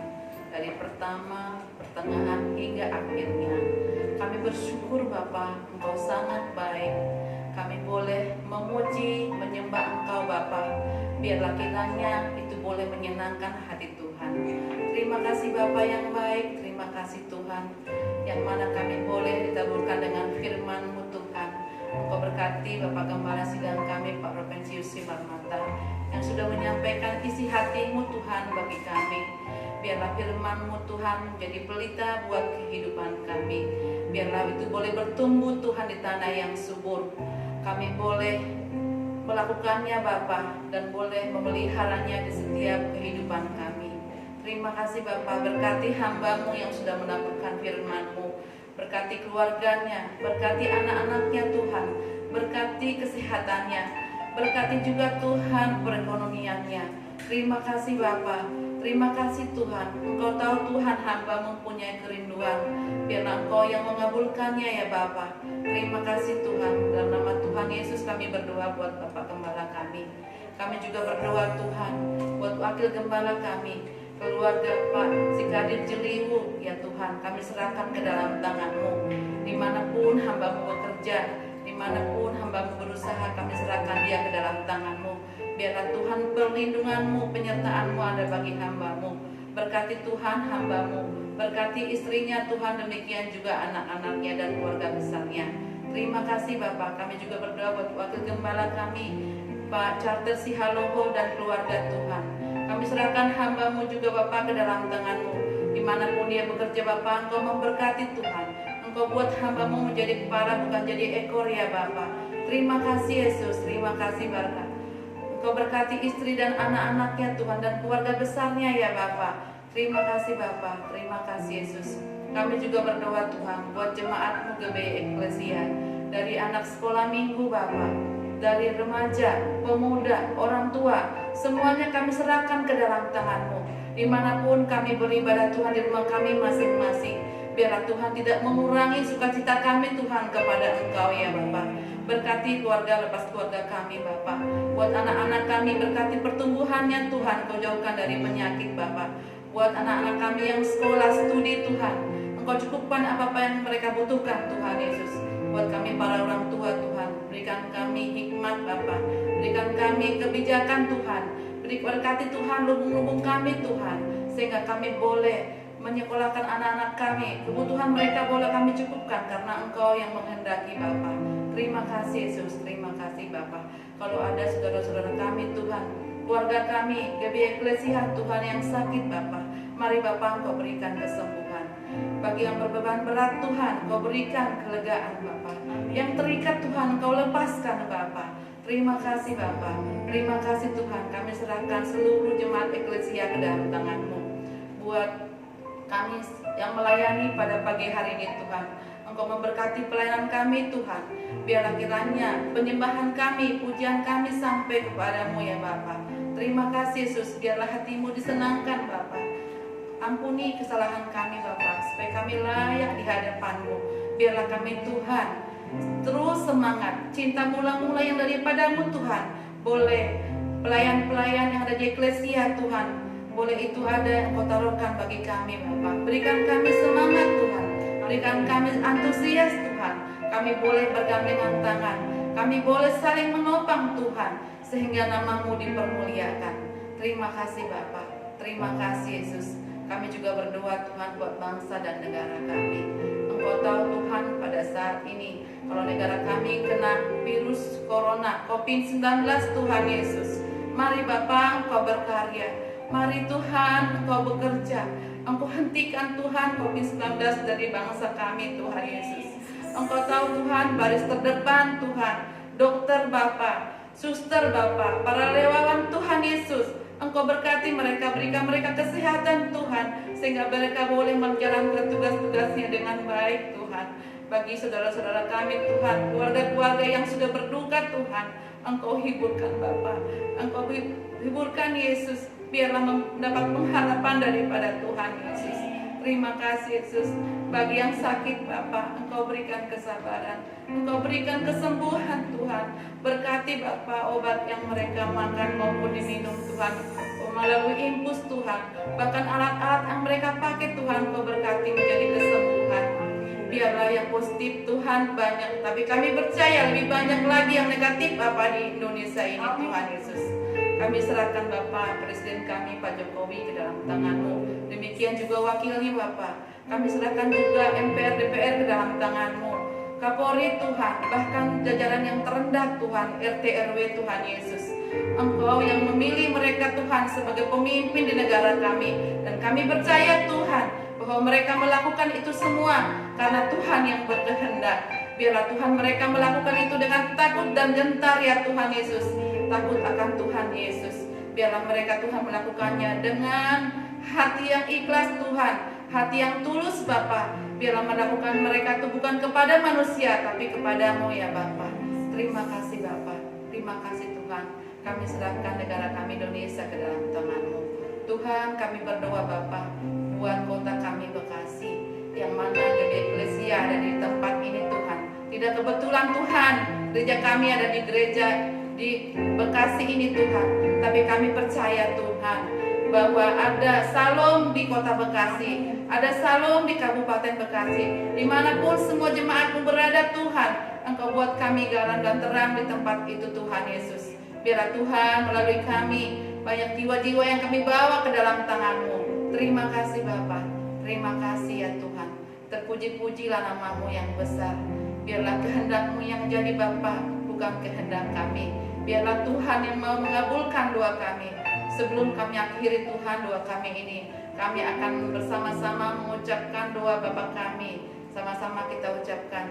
dari pertama, pertengahan hingga akhirnya. Kami bersyukur Bapa, Engkau sangat baik. Kami boleh memuji, menyembah Engkau Bapa. Biarlah kiranya itu boleh menyenangkan hati Tuhan. Terima kasih Bapa yang baik, terima kasih Tuhan, yang mana kami boleh ditaburkan dengan firman-Mu Tuhan. Engkau berkati Bapak Gembala Sidang kami, Pak Ropensius Simarmata, yang sudah menyampaikan isi hati-Mu Tuhan bagi kami. Biarlah firman-Mu Tuhan menjadi pelita buat kehidupan kami. Biarlah itu boleh bertumbuh Tuhan di tanah yang subur. Kami boleh melakukannya Bapa, dan boleh memeliharanya di setiap kehidupan kami. Terima kasih Bapa, berkati hamba-Mu yang sudah menaburkan firman-Mu. Berkati keluarganya, berkati anak-anaknya Tuhan, berkati kesehatannya, berkati juga Tuhan perekonomiannya. Terima kasih Bapa, terima kasih Tuhan. Engkau tahu Tuhan hamba mempunyai kerinduan, biarlah Engkau yang mengabulkannya ya Bapa. Terima kasih Tuhan, dalam nama Tuhan Yesus kami berdoa buat Bapak Gembala kami. Kami juga berdoa Tuhan buat wakil gembala kami, keluarga Pak Sikadir Jeliwu ya Tuhan. Kami serahkan ke dalam tangan-Mu. Dimanapun hamba-Mu bekerja, dimanapun hamba-Mu berusaha, kami serahkan dia ke dalam tangan-Mu. Biarlah Tuhan perlindungan-Mu, penyertaan-Mu ada bagi hamba-Mu. Berkati Tuhan hamba-Mu, berkati istrinya Tuhan, demikian juga anak-anaknya dan keluarga besarnya. Terima kasih Bapak. Kami juga berdoa buat wakil gembala kami, Pak Charter Sihaloho dan keluarga Tuhan. Kami serahkan hamba-Mu juga Bapak ke dalam tangan-Mu. Dimanapun dia bekerja Bapak, Engkau memberkati Tuhan. Engkau buat hamba-Mu menjadi kepala bukan jadi ekor ya Bapak. Terima kasih Yesus, terima kasih Bapak. Engkau berkati istri dan anak-anaknya Tuhan, dan keluarga besarnya ya Bapak. Terima kasih Bapak, terima kasih Yesus. Kami juga berdoa Tuhan buat jemaat-Mu GBI Eklesia, dari anak sekolah minggu Bapak, dari remaja, pemuda, orang tua, semuanya kami serahkan ke dalam tangan-Mu. Dimanapun kami beribadah Tuhan di rumah kami masing-masing, biarlah Tuhan tidak mengurangi sukacita kami Tuhan kepada Engkau ya Bapak. Berkati keluarga lepas keluarga kami Bapak. Buat anak-anak kami, berkati pertumbuhannya Tuhan, Kau jauhkan dari penyakit Bapak. Buat anak-anak kami yang sekolah studi Tuhan, Engkau cukupkan apa-apa yang mereka butuhkan Tuhan Yesus. Buat kami para orang tua Tuhan, berikan kami hikmat Bapak, berikan kami kebijakan Tuhan, berkati Tuhan lubung-lubung kami Tuhan, sehingga kami boleh menyekolahkan anak-anak kami, kebutuhan mereka boleh kami cukupkan karena Engkau yang menghendaki Bapak. Terima kasih Yesus, terima kasih Bapak. Kalau ada saudara-saudara kami Tuhan, keluarga kami, GBI Eklesia Tuhan yang sakit Bapak, mari Bapak Engkau berikan kesembuhan. Bagi yang berbeban berat Tuhan, Engkau berikan kelegaan Bapak. Yang terikat Tuhan, Engkau lepaskan Bapak. Terima kasih Bapak, terima kasih Tuhan. Kami serahkan seluruh jemaat Eklesia ke dalam tangan-Mu. Buat kami yang melayani pada pagi hari ini Tuhan, Engkau memberkati pelayanan kami Tuhan. Biarlah kiranya penyembahan kami, pujian kami sampai kepadamu ya Bapa. Terima kasih Yesus, biarlah hatimu disenangkan Bapa. Ampuni kesalahan kami Bapa, supaya kami layak di hadapan-Mu. Biarlah kami Tuhan terus semangat, cinta mula-mula yang daripadamu Tuhan. Boleh pelayan-pelayan yang ada di eklesia Tuhan, boleh itu ada yang Kau taruhkan bagi kami Bapa. Berikan kami semangat Tuhan, berikan kami antusias Tuhan. Kami boleh bergandengan tangan, kami boleh saling menopang Tuhan, sehingga nama-Mu dipermuliakan. Terima kasih Bapa, terima kasih Yesus. Kami juga berdoa Tuhan buat bangsa dan negara kami. Engkau tahu Tuhan pada saat ini kalau negara kami kena virus corona COVID-19 Tuhan Yesus. Mari Bapa Engkau berkarya, mari Tuhan Engkau bekerja. Engkau hentikan Tuhan COVID-19 dari bangsa kami Tuhan Yesus. Engkau tahu Tuhan baris terdepan Tuhan, dokter Bapa, suster Bapa, para relawan Tuhan Yesus. Engkau berkati mereka, berikan mereka kesehatan Tuhan, sehingga mereka boleh menjalankan tugas-tugasnya dengan baik Tuhan. Bagi saudara-saudara kami Tuhan, keluarga-keluarga yang sudah berduka Tuhan, Engkau hiburkan Bapa, Engkau hiburkan Yesus, biarlah mendapat pengharapan daripada Tuhan Yesus. Terima kasih Yesus. Bagi yang sakit Bapa, Engkau berikan kesabaran, Engkau berikan kesembuhan Tuhan. Berkati Bapa obat yang mereka makan maupun diminum Tuhan, melalui infus Tuhan. Bahkan alat-alat yang mereka pakai Tuhan, Engkau berkati menjadi kesembuhan. Biarlah yang positif Tuhan banyak, tapi kami percaya lebih banyak lagi yang negatif Bapa di Indonesia ini Tuhan Yesus. Kami serahkan Bapak, Presiden kami Pak Jokowi ke dalam tangan-Mu. Demikian juga wakilnya Bapak. Kami serahkan juga MPR, DPR ke dalam tangan-Mu. Kapolri Tuhan, bahkan jajaran yang terendah Tuhan, RT RW Tuhan Yesus. Engkau yang memilih mereka Tuhan sebagai pemimpin di negara kami. Dan kami percaya Tuhan bahwa mereka melakukan itu semua karena Tuhan yang berkehendak. Biarlah Tuhan mereka melakukan itu dengan takut dan gentar ya Tuhan Yesus. Takut akan Tuhan Yesus. Biarlah mereka Tuhan melakukannya dengan hati yang ikhlas Tuhan, hati yang tulus Bapa. Biarlah melakukan mereka itu bukan kepada manusia, tapi kepadamu ya Bapa. Terima kasih Bapa, terima kasih Tuhan. Kami serahkan negara kami Indonesia ke dalam tangan-Mu. Tuhan, kami berdoa Bapa, buat kota kami Bekasi, yang mana gereja eklesia ada di tempat ini Tuhan. Tidak kebetulan Tuhan, gereja kami ada di gereja di Bekasi ini Tuhan, tapi kami percaya Tuhan bahwa ada Salom di kota Bekasi, ada Salom di Kabupaten Bekasi. Dimanapun semua jemaat-Mu berada Tuhan, Engkau buat kami garam dan terang di tempat itu Tuhan Yesus. Biarlah Tuhan melalui kami banyak jiwa-jiwa yang kami bawa ke dalam tangan-Mu. Terima kasih Bapa, terima kasih ya Tuhan. Terpuji-pujilah nama-Mu yang besar. Biarlah kehendak-Mu yang jadi Bapa, bukan kehendak kami. Biarlah Tuhan yang mau mengabulkan doa kami. Sebelum kami akhiri Tuhan doa kami ini, kami akan bersama-sama mengucapkan doa Bapa kami. Sama-sama kita ucapkan.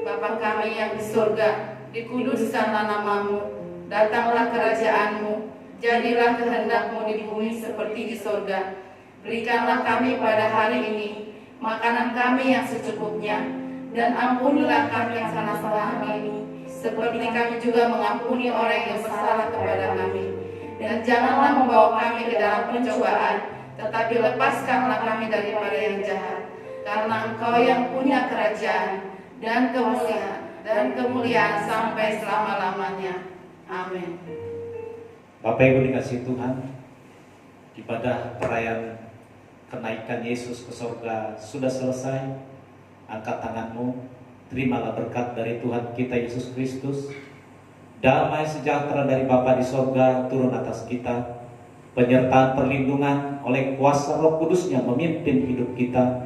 Bapa kami yang di surga, dikuduskanlah nama-Mu, datanglah kerajaan-Mu, jadilah kehendak-Mu di bumi seperti di surga. Berikanlah kami pada hari ini makanan kami yang secukupnya, dan ampunilah kami yang salah-salah kami, seperti kami juga mengampuni orang yang bersalah kepada kami. Dan janganlah membawa kami ke dalam pencobaan, tetapi lepaskanlah kami daripada yang jahat. Karena Engkau yang punya kerajaan dan kemuliaan sampai selama-lamanya. Amin. Bapak Ibu dikasihi Tuhan, ibadah perayaan kenaikan Yesus ke surga sudah selesai. Angkat tanganmu, terimalah berkat dari Tuhan kita Yesus Kristus. Damai sejahtera dari Bapa di surga turun atas kita. Penyertaan perlindungan oleh kuasa Roh Kudus-Nya memimpin hidup kita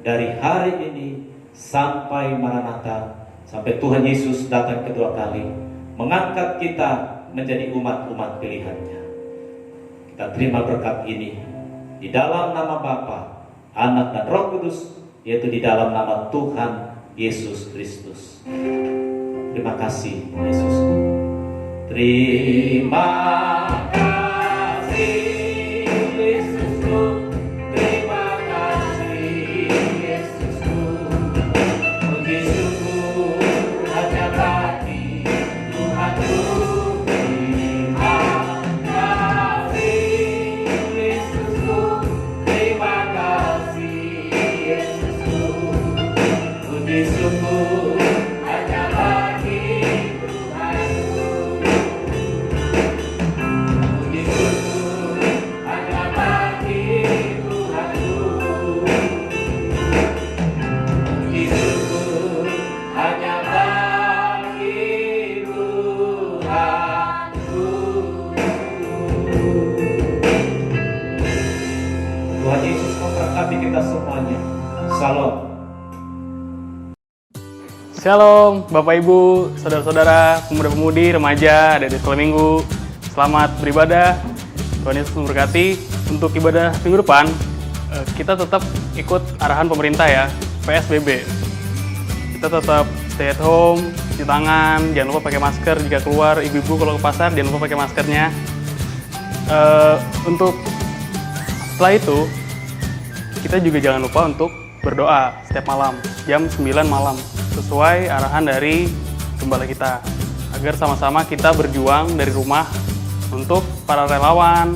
dari hari ini sampai Maranatha, sampai Tuhan Yesus datang kedua kali, mengangkat kita menjadi umat-umat pilihan-Nya. Kita terima berkat ini di dalam nama Bapa, Anak dan Roh Kudus, yaitu di dalam nama Tuhan Yesus Kristus. Terima kasih Yesus. Terima kasih Yesusku, terima kasih Yesusku. semuanya. Salam. Shalom Bapak Ibu, saudara-saudara, pemuda-pemudi, remaja, adik-adik sekolah minggu. Selamat beribadah, Tuhan Yesus memberkati. Untuk ibadah minggu depan, kita tetap ikut arahan pemerintah ya, PSBB. Kita tetap stay at home, cuci tangan, jangan lupa pakai masker jika keluar. Ibu-ibu kalau ke pasar, jangan lupa pakai maskernya. Untuk setelah itu, kita juga jangan lupa untuk berdoa setiap malam, jam 9 malam, sesuai arahan dari gembala kita, agar sama-sama kita berjuang dari rumah untuk para relawan,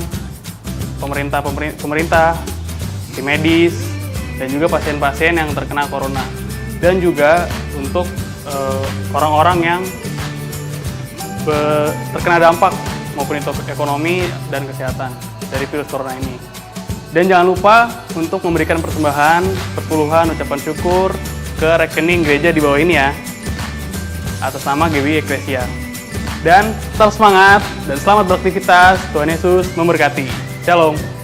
pemerintah, tim medis, dan juga pasien-pasien yang terkena corona, dan juga untuk orang-orang yang terkena dampak maupun itu ekonomi dan kesehatan dari virus corona ini. Dan jangan lupa untuk memberikan persembahan, perpuluhan, ucapan syukur ke rekening gereja di bawah ini ya, atas nama GWI Eklesia. Dan tetap semangat dan selamat beraktivitas. Tuhan Yesus memberkati. Shalom.